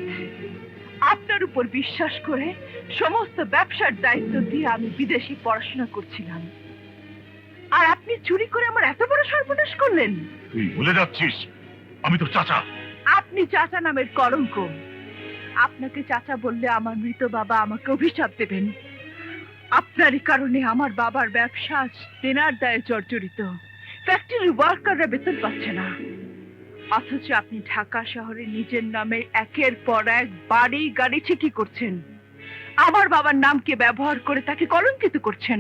আপনার উপর বিশ্বাস করে সমস্ত ব্যবসার দায়িত্ব দিয়ে আমি বিদেশে পড়াশোনা করছিলাম, আর আপনি চুরি করে আমার এত বড় সর্বনাশ করলেন। তুই ভুলে যাচ্ছিস আমি তোর চাচা। আপনি চাচা নামের কলঙ্ক। আপনাকে চাচা বললে আমার মৃত বাবা আমাকে অভিশাপ দেবেন। আপনারই কারণে আমার বাবার ব্যবসা দেনার দায়ে জর্জরিত, ফ্যাক্টরি ওয়ার্কাররা বেতন পাচ্ছে না, অথচ আপনি ঢাকা শহরে নিজের নামে একের পর এক বাড়ি গাড়ি ছিটি করছেন, আমার বাবার নামকে ব্যবহার করে তাকে কলঙ্কিত করছেন।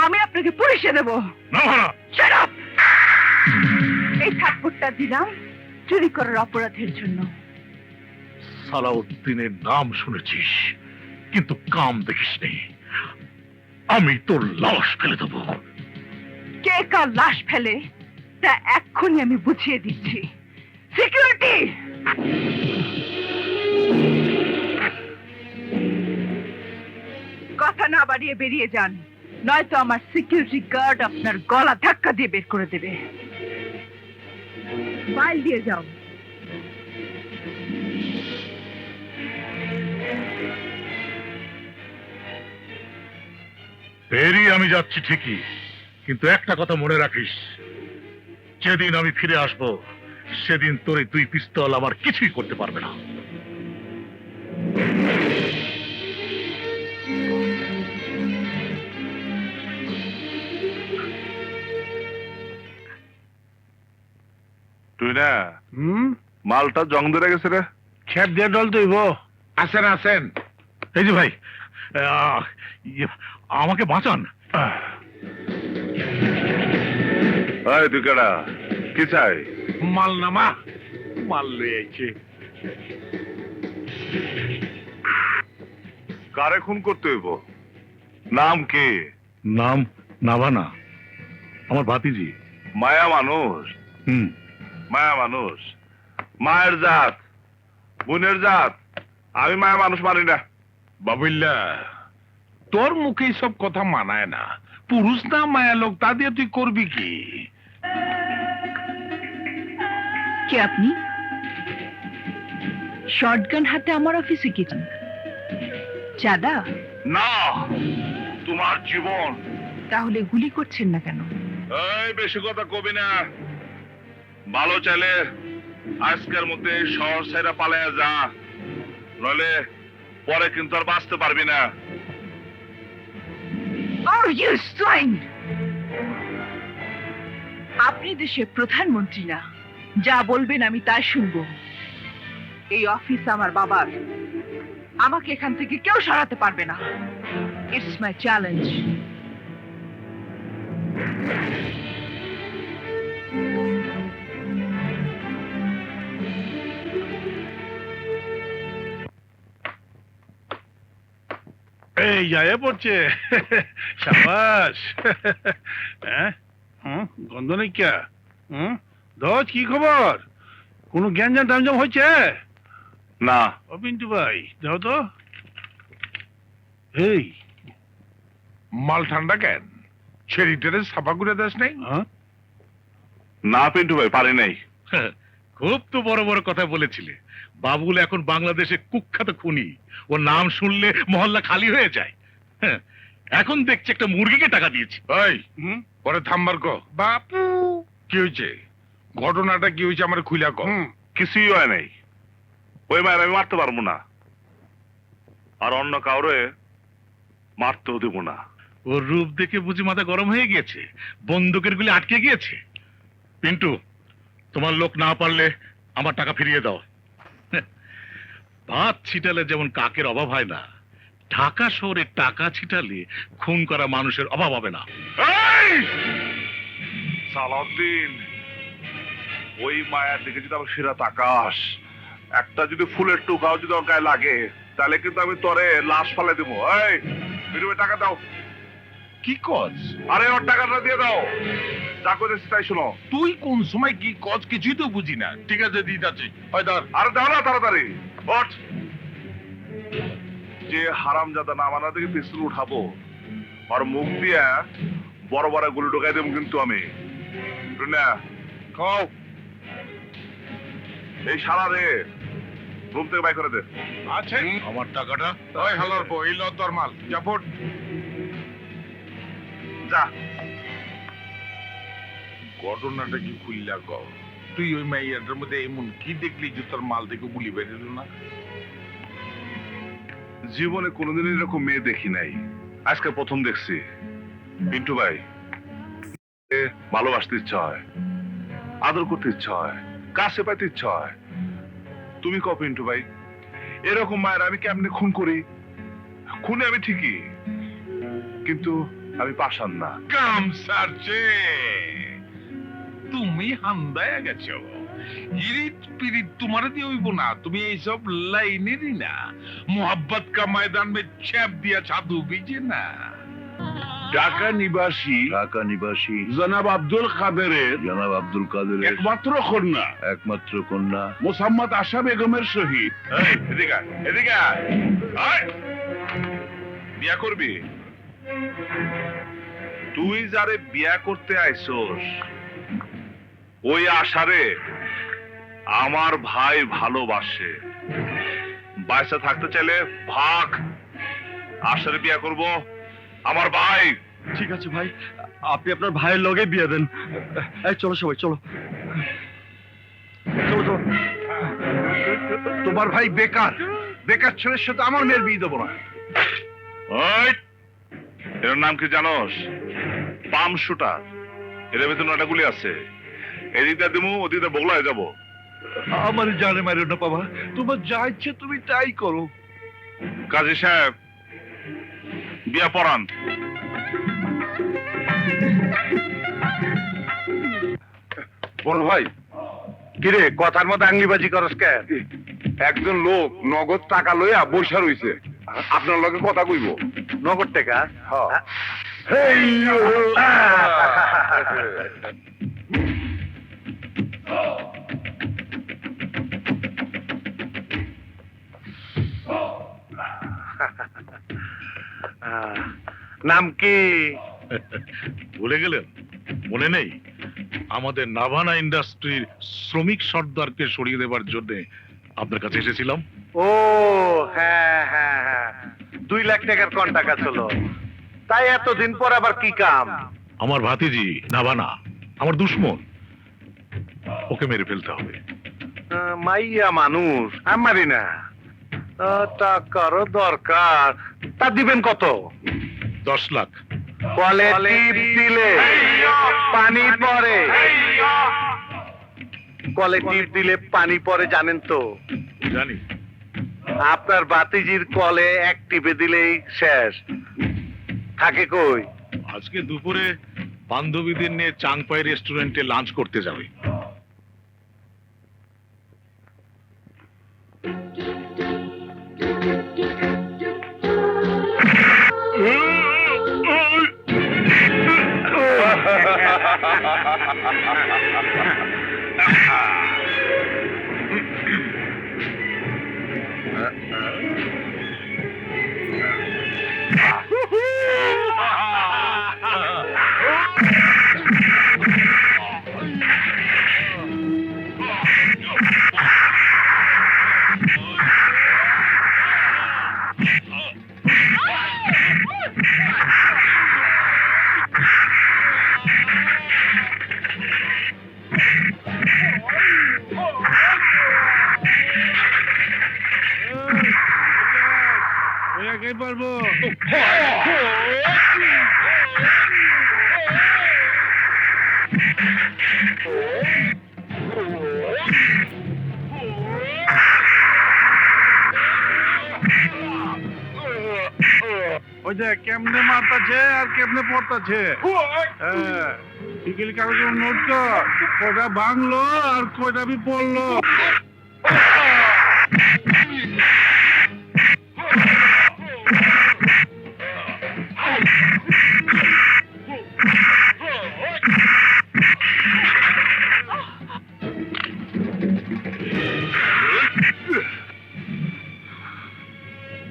আমি আপনাকে পুলিশে দেব। Shut up! এই থাপ্পড়টা দিলাম চুরি করার অপরাধের জন্য। সালাউদ্দিনের নাম শুনেছিস কিন্তু কাম দেখিসনি, আমি তোর লাশ ফেলে দেবো। কে কার লাশ ফেলে তা এক্ষুনি আমি বুঝিয়ে দিচ্ছি। সিকিউরিটি, কথা না বাড়িয়ে বেরিয়ে যান, নয়তো আমার সিকিউরিটি গার্ড আপনার গলা ধাক্কা দিয়ে বের করে দেবে। ফাইল দিয়ে যাও। বেরিয়ে আমি যাচ্ছি ঠিকই, কিন্তু একটা কথা মনে রাখিস, যেদিন আমি ফিরে আসব সেদিন তোর এই 2 পিস্তল আমার কিছুই করতে পারবে না। তুই না মালটা জং ধরে গেছে রে, খেপ দিয়ে ডল তুইব। আসেন আসেন। এই যে ভাই, আমাকে বাঁচান। তুই কেডা, কি চাই? মাল নামা, মাল লয়ে আইছে। কারে খুন করতে হইব? নাম কি? নাম নাভানা, আমার ভাতিজি। মায়া মানুষ, মায়া মানুষ, মায়ের জাত, বোনের জাত। আমি মায়া মানুষ মানি না। বাবুল্লা, তোর মুখে সব কথা মানায় না। পুরুষ না মায়া লোক, তা দিয়ে তুই করবি কি? কে আপনি? শটগান হাতে আমার অফিসে কি চাঁদা? না, তোমার জীবন। তাহলে গুলি করছেন না কেন? এই বেশি কথা কবি না, ভালো চাইলে আজকের মধ্যে শহর ছেড়ে পালায়া যা, নইলে পরে কিন্তু আর বাঁচতে পারবি না। আপনি দেশের প্রধানমন্ত্রী না, যা বলবেন আমি তাই শুনবো। এই অফিস আমার বাবার, আমাকে এখান থেকে কেউ সরাতে পারবে না। It's my challenge. এই যায় পড়ছে, সাবাস। হ্যাঁ, গন্ধ নেই কে? দোষ, কি খবর? কোনো গ্যাঞ্জাম টাঞ্জাম হয়েছে? না, ও পিন্টু ভাই, যাও তো। এই মাল ঠান্ডা কেন? ছেড়িটারে সাফা করে দেশ নাই? না পিন্টু ভাই, পারি নাই। খুব তো বড় বড় কথা বলেছিলে। বাবুল এখন বাংলাদেশে কুখ্যাত খুনি, ও নাম শুনলে মহল্লা খালি হয়ে যায়। হ্যাঁ, এখন দেখছি একটা মুরগিকে টাকা দিয়েছি। ওই পরে থামবার কো। বাপু, কি হয়েছে? ঘটনাটা কি হয়েছে আমার খুইলা কো। কিছুই হয় নাই। ওই মায়ের আমি মারতে পারবো না, আর অন্য কাউরে মারতেও দেবো না। ওর রূপ দেখে বুঝি মাথা গরম হয়ে গিয়েছে, বন্দুকের গুলি আটকে গিয়েছে। পিন্টু, তোমার লোক না পারলে আমার টাকা ফিরিয়ে দাও। ভাত ছিটালে যেমন কাকের অভাব হয় না, ঢাকা শহরে টাকা ছিটালে খুন করা মানুষের অভাব হবে না। এই সালাউদ্দিন, ওই মায়ের দিকে যদি আমার সেরা তাকাস, একটা যদি ফুলের টুকাও যদি ওর গায়ে লাগে, তাহলে কিন্তু আমি তোরে লাশ ফালে দেবো। এই বিরুবে টাকা দাও। কি কজ? আরে ওর টাকাটা দিয়ে দাও, যা করেছি তাই শোনো। তুই কোন সময় কি কজ কিছুই তো বুঝি না। ঠিক আছে, দিতে আছি। হয় ধর। আরে দাও না তাড়াতাড়ি, ওঠ। যে হারামজাদা না মানা থেকে পিস্তল উঠাবো, আর মুখ দিয়া বড় বড় গুলি ঢোকাই দেবো কিন্তু আমি। না খাও। এই শালা রে রুম থেকে বাই করে দে। আছে আমার টাকাটা। ওই হালার বউ, এই ল তোর মাল। জাপট। যা। ঘটনাটা কি খুললা কও। তুই ওই মাইয়াটার মধ্যে এমন কি দেখলি যে তোর মাল থেকে গুলি বেরিয়ে না? জীবনে কোনোদিন এরকম মেয়ে দেখি নাই, আজকে প্রথম দেখছি। পিন্টু ভাই, ভালোবাসতে ইচ্ছা হয়, আদর করতে ইচ্ছা হয়, কাছে পাইতে ইচ্ছা হয়। তুমি কও পিন্টু ভাই, এরকম মায়ের আমি কেমনে খুন করি? খুনে আমি ঠিকই, কিন্তু আমি পাষাণ না। কাম সারছে, তুমি হান্দায় গেছো। ইরিত পিরিত তোমার দিয়ে হইব না। তুমি এইসব লাইনেরই না। মোহাব্বত কা ময়দান মে ছ্যাপ দিয়া ছাদু বিজে না। ঢাকা নিবাসী জনাব আব্দুল কাদেরের একমাত্র কন্যা মোসাম্মদ আশা বেগমের সহিত। এদিকে আয়। বিয়া করবি? তুই যারে বিয়া করতে আইছস, ওই আশারে আমার ভাই ভালোবাসে। বাইসা থাকতে চাইলে ভাগ। আশারে বিয়া করব আমার ভাই। ঠিক আছে ভাই, আপনি আপনার ভাইয়ের লগে বিয়ে দেন। এই চলো সবাই, চলো চলো চলো। তোমার ভাই বেকার, বেকার ছেলের সাথে আমার মেয়ের বিয়ে দেবো না। ওই, এর নাম কি জানোস? পাম শুটার। এর ভেতর 9টা গুলি আছে। এদিকটা দিমু, ওদিকটা বগলায় যাবো। আমার জানে মারিও না বাবা, তোমার যা ইচ্ছে তুমি তাই করো। কাজী সাহেব, বিয়া পড়ান। বড় ভাই, কিরে, কথার মধ্যে আঙ্গিবাজি করস কেন? একজন লোক নগদ টাকা লইয়া বৈশা রইছে, আপনার লগে কথা কইব। নগদ টাকা? নাম কি? ভুলে গেলেন? মনে নেই? আমাদের নাভানা ইন্ডাস্ট্রির শ্রমিক সর্দারকে সরিয়ে দেবার জন্য আপনার কাছে এসেছিলাম। ও হ্যাঁ হ্যাঁ হ্যাঁ, 2 লাখ টাকার কন্ট্রাক্ট ছিল। তাই এতদিন পর আবার কি কাম? আমার ভাতিজি নাভানা আমার দুশমন, ওকে মেরে ফেলতে হবে। মাইয়া মানুষ আমারই না, টাকারও দরকার। তা দিবেন কত? 10 লাখ। কলে টিপ দিলে পানি পড়ে, কলে টিপ দিলে পানি পড়ে জানেন তো? জানি। আপনার বাতিজির কলে এক টিপে দিলেই শেষ, থাকে কই? আজকে দুপুরে বান্ধবীদের নিয়ে চাংপাই রেস্টুরেন্টে লাঞ্চ করতে যাবে। পারবো। ওই যে কেমনে মারতাছে আর কেমনে পড়তাছে। টিকিল কাগজের নোট কর, কয়টা ভাঙলো আর কয়টা বি পড়লো।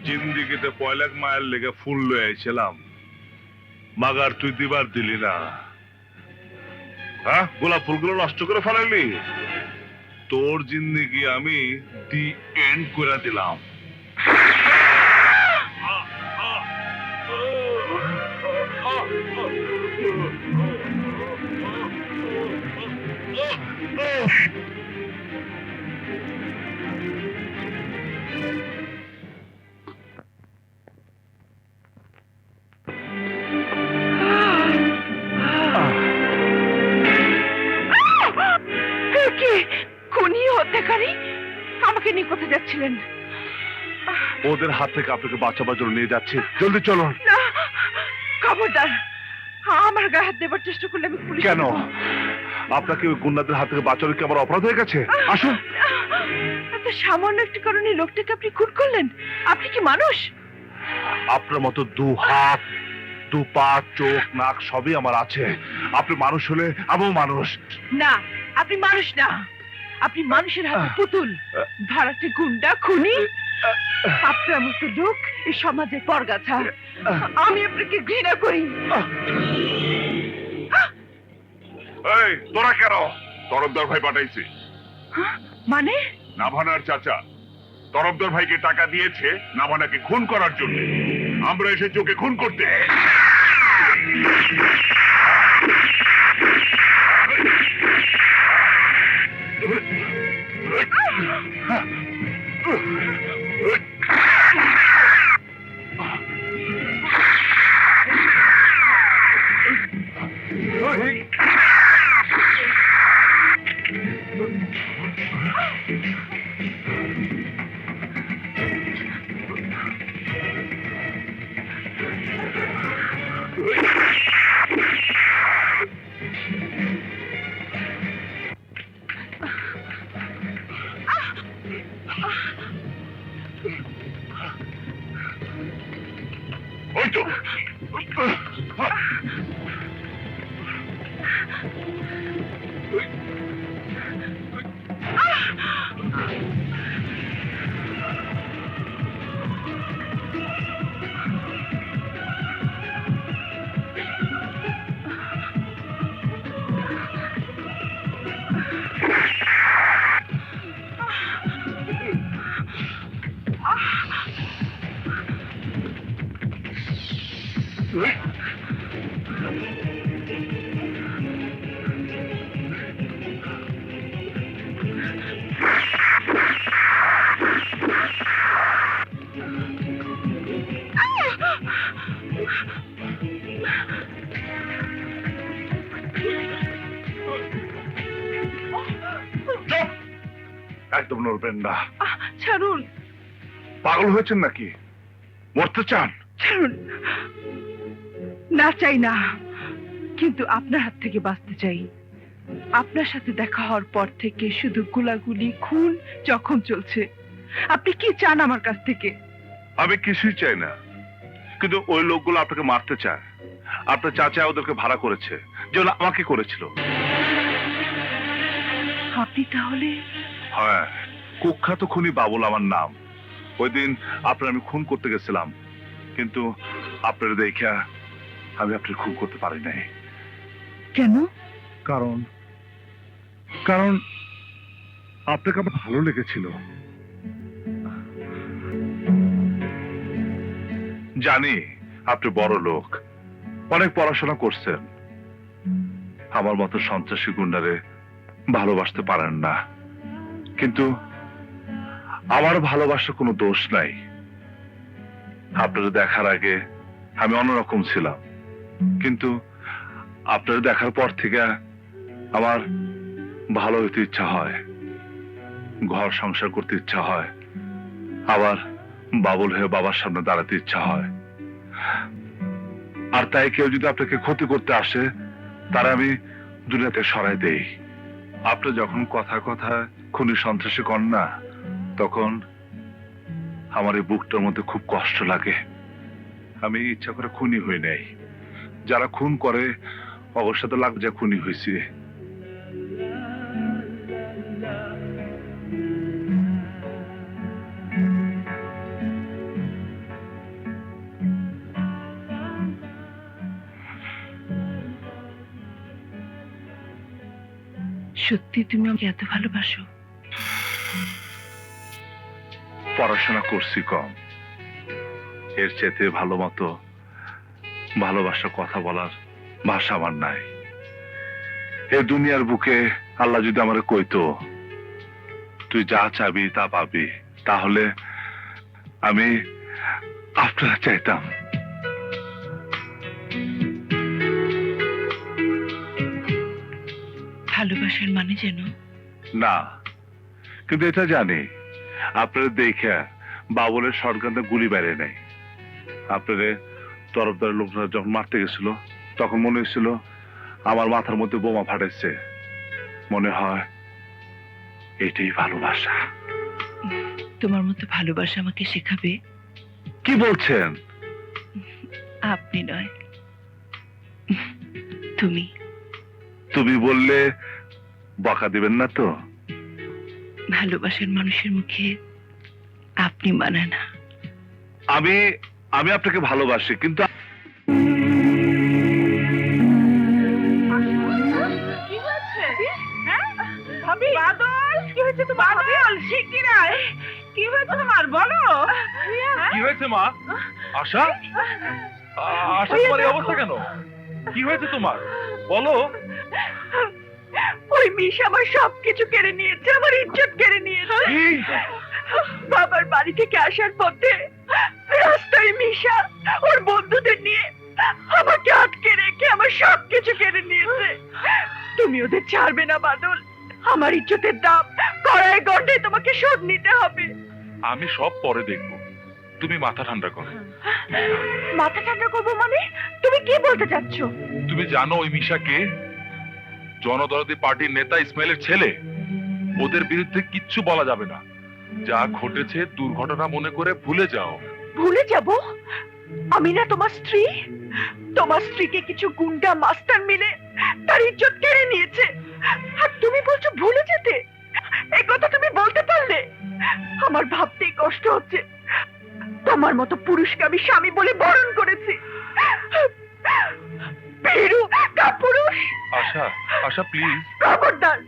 জিন্দিগিতে 1 লাখ মায়ের লেগে ফুল লয়ে আইছিলাম, মাগার তুই দিবার দিলি না। হ্যাঁ, গোলাপ ফুলগুলো নষ্ট করে ফেলাইলি। তোর জিন্দিগি আমি দি এন্ড করে দিলাম। খুনি হত্যাকারী আমাকে নিয়ে কোথায় যাচ্ছিলেন? ওদের হাত থেকে আপনাকে বাঁচাবার জন্য নিয়ে যাচ্ছি, জলদি চলুন। না, খবরদার, আমার গায়ে হাত দেবার চেষ্টা করলে আমি পুলিশ। কেন? আপনাকে ওই গুন্ডাদের হাত থেকে বাঁচানো কি আমার অপরাধ হয়ে গেছে? আসুন। এত সামান্য একটি কারণে লোকটাকে আপনি খুন করলেন? আপনি কি মানুষ? আপনার মতো 2 হাত 2 পা চোখ নাক সবই আমার আছে। আপনি মানুষ হলে আমিও মানুষ। না, আপনি মানুষ না, আপনি মানুষের হাতে পুতুল, ভাড়াটে গুন্ডা খুনি। আপনার মতো লোক এই সমাজের পরগাছা। আমি আপনাকে ঘৃণা করি। এই তোরা কেন? তরফদার ভাই পাঠাইছে। মানে? নাভানার চাচা তরফদার ভাইকে টাকা দিয়েছে নাভানাকে খুন করার জন্য। আমরা এসেছি ওকে খুন করতে। ওই তো একদম নড়বেন না। ছাড়ুন, পাগল হয়েছেন নাকি? মরতে চান? ছাড়ুন। না চাই না, কিন্তু আপনার হাত থেকে বাঁচতে চাই। আপনার সাথে দেখা হওয়ার পর থেকে শুধু গুলাগুলি, খুন, জখম চলছে। আপনি কি চান আমার কাছ থেকে? আমি কিছুই চাই না, কিন্তু ওই লোকগুলো আপনাকে মারতে চায়। আপনার চাচা ওদেরকে ভাড়া করেছে, যেগুলো আমাকে করেছিল। আপনি তাহলে? হ্যাঁ, কুখ্যাত খুনি বাবুল আমার নাম। ওই দিন আপনার আমি খুন করতে গেছিলাম, কিন্তু আপনার দেখা আমি আপনার খুন করতে পারি নাই। কেন? কারণ আপনাকে আমার ভালো লেগেছিল। জানি আপনি বড় লোক, অনেক পড়াশোনা করছেন, আমার মতো সন্ত্রাসী গুন্ডারে ভালোবাসতে পারেন না। কিন্তু আমার ভালোবাসার কোনো দোষ নাই। আপনার দেখার আগে আমি অন্যরকম ছিলাম, কিন্তু আপনার দেখার পর থেকে আমার ভালো হইতে ইচ্ছা হয়, ঘর সংসার করতে ইচ্ছা হয়, আবার বাবুল হয়ে বাবার সামনে দাঁড়াতে ইচ্ছা হয়। আর তাই কেউ যদি আপনাকে ক্ষতি করতে আসে, তারা আমি দুনিয়াতে সরাই দেই। আপনি যখন কথা কথা খুনি সন্ত্রাসী কন না, তখন আমার এই বুকটার মধ্যে খুব কষ্ট লাগে। আমি ইচ্ছা করে খুনি হই নাই। যারা খুন করে অবশ্য তো লাগছে খুনি হয়েছি। সত্যি তুমি আমাকে এত ভালোবাসো? পড়াশোনা করছি কম, এর চেয়ে ভালো মতো ভালোবাসার কথা বলার ভাষা আমার নাই। এ দুনিয়ার বুকে আল্লাহ যদি আমারে কইতো তুই যা চাবি তা পাবি, তাহলে আমি আপনারা চাইতাম। ভালোবাসার মানে যেন? না, কিন্তু এটা জানি আপনারা দেখে বাবুলের শটগানটা গুলি বেড়ে নেই। আপনারে তরফদারের লোকরা যখন মারতে গেছিল, তখন মনে হয়েছিল আমার মাথার মধ্যে বোমা ফাটাইছে। মনে হয় এটাই ভালোবাসা। তোমার মতো ভালোবাসা আমাকে শেখাবে? কি বলছেন? আপনি নয়, তুমি। তুমি বললে বকা দিবেন না তো? ভালোবাসার মানুষের মুখে আপনি মানায় না। আমি আমি আপনাকে ভালোবাসি, কিন্তু কি হয়েছে? ভাবি, বাদল, কি হয়েছে তোমার? বাদল, শিগগির আয়। কি হয়েছে তোমার, বলো। কি হয়েছে মা? আশা, আশা তোমার এই অবস্থা কেন? কি হয়েছে তোমার, বলো। ওই মিশ আমার সবকিছু কেড়ে নিয়েছে, আমার ইজ্জত কেড়ে নিয়েছে। বাবার বাড়ি থেকে আসার পথে রাস্তায় মিশা ওর বন্ধুদের নিয়ে আমাকে আটকে রেখে আমার সবকিছু কেড়ে নিয়েছে। তুমি ওদের ছাড়বে না বাদল। আমার ইজ্জতের দাম কড়াই গন্ডে তোমাকে শোধ নিতে হবে। আমি সব পরে দেখবো, তুমি মাথা ঠান্ডা করো। মাথা ঠান্ডা করবো মানে? তুমি কি বলতে চাচ্ছ? তুমি জানো ওই মিশাকে? জনদরদি পার্টির নেতা ইসমাইলের ছেলে। ওদের বিরুদ্ধে কিচ্ছু বলা যাবে না। যা ঘটেছে দুর্ঘটনা মনে করে ভুলে যাও। ভুলে যাব? আমি না তোমার স্ত্রী? তোমার স্ত্রীকে কিছু গুন্ডা মাস্টার মিলে তার ইজ্জত কেড়ে নিয়েছে, আর তুমি বলছো ভুলে যেতে? এই কথা তুমি বলতে পারলে? আমার ভাবতেই কষ্ট হচ্ছে তোমার মতো পুরুষকে আমি স্বামী বলে বরণ করেছি। ভীরু কাপুরুষ। আশা, আশা প্লিজ। খবরদার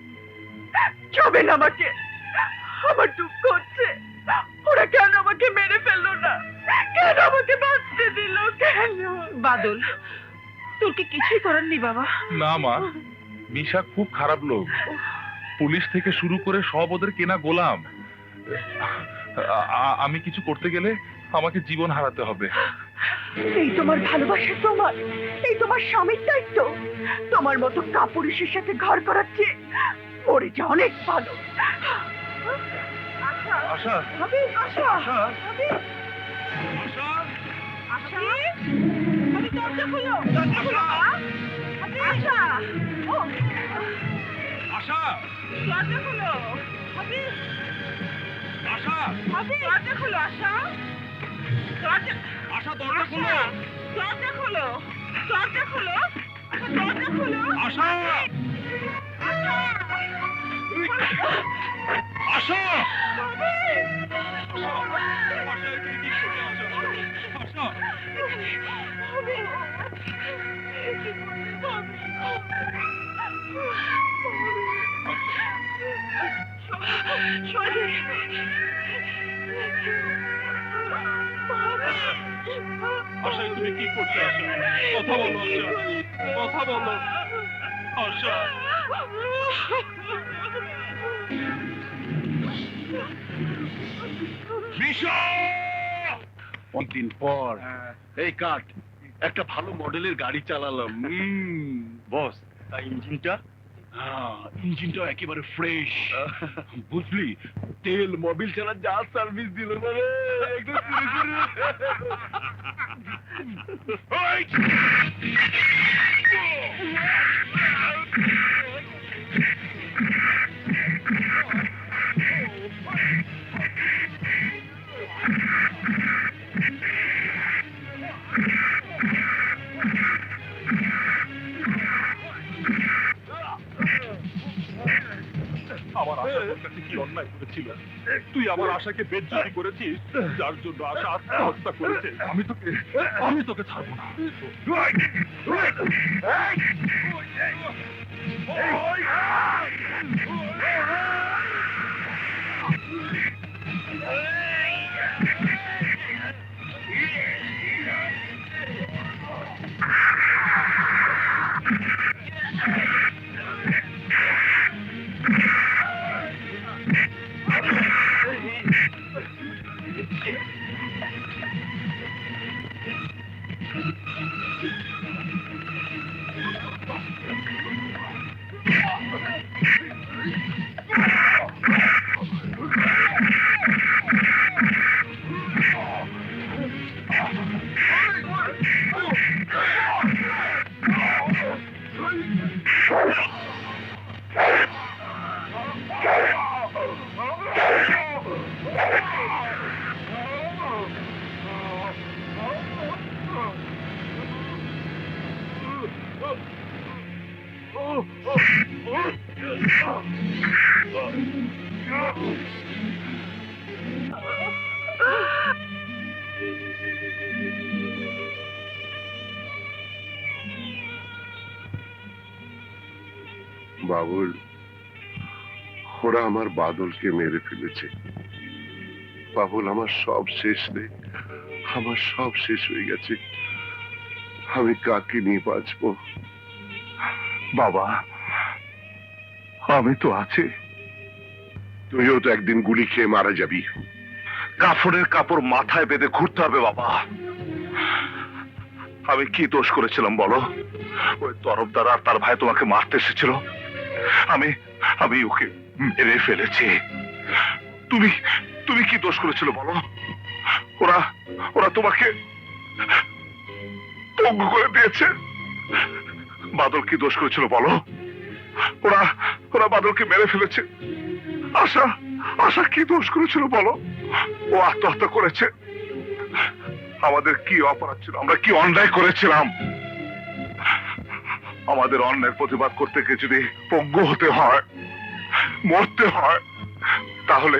ছবেন আমাকে। আমার দুঃখ হচ্ছে, ওরা কেন আমাকে মেরে ফেললো না? কেন আমাকে বাঁচতে দিল? কেন? বাদল, তোর কি কিছুই করার নেই বাবা? না মা, মিশা খুব খারাপ লোক। পুলিশ থেকে শুরু করে সব ওদের কেনা গোলাম। আমি কিছু করতে গেলে আমাকে জীবন হারাতে হবে। এই তোমার ভালোবাসা, তোমার এই তোমার স্বামীর দায়িত্ব। তোমার মতো কাপুরুষের সাথে ঘর করার চেয়ে মরে যা অনেক ভালো। আশা হাবিব, আশা, আশা হাবিব, আশা আশা, হাবিব, দরজা খুলো, দরজা খুলো, হাবিব, আশা, ও, আশা দরজা খুলো, হাবিব, আশা হাবিব, দরজা খুলো, আশা, দরজা, আশা দরজা খোলো দরজা খুলো, দরজা খুলো, দরজা খুলো, আশা আশা আশা তুমি কি করছো আশা কথা বলো আশা কথা বলো আশা অনেকদিন পর এই কাট একটা ভালো মডেলের গাড়ি চালালাম বস ইঞ্জিনটা ইঞ্জিনটা একেবারে ফ্রেশ বুঝলি তেল মোবিল ছাড়া যা সার্ভিস দিল না রে একদম পুরোপুরি। ওই! আমার আশা তোর কাছে কি অন্যায় করেছিল তুই আমার আশাকে বেজ্জতি করেছিস যার জন্য আশা আত্মহত্যা করেছে আমি তোকে ছাড়বো না বাবুল, ওরা আমার বাদলকে মেরে ফেলেছে। বাবুল, আমার সব শেষ রে, আমার সব শেষ হয়ে গেছে। আমি কাকে নিয়ে বাঁচবো? বাবা আমি তো আছি। তুইও তো একদিন গুলি খেয়ে মারা যাবি। কাফনের কাপড় মাথায় বেঁধে ঘুরতে হবে বাবা। আমি কি দোষ করেছিলাম বলো? ওই তরফদার আর তার ভাই তোমাকে মারতে এসেছিল, আমি আমি ওকে মেরে ফেলেছি। তুমি তুমি কি দোষ করেছিল বলো? ওরা ওরা তোমাকে পঙ্গু করে দিয়েছে। বাদল কি দোষ করেছিল বলো? ওরা ওরা বাদলকে মেরে ফেলেছে। আশা আশা কি দোষ করেছিল বলো? ও আত্মহত্যা করেছে। আমাদের কি অপরাধ ছিল? আমরা কি অন্যায় করেছিলাম? আমাদের অন্যায়ের প্রতিবাদ করতে গিয়ে যদি পঙ্গু হতে হয়, মরতে হয়, তাহলে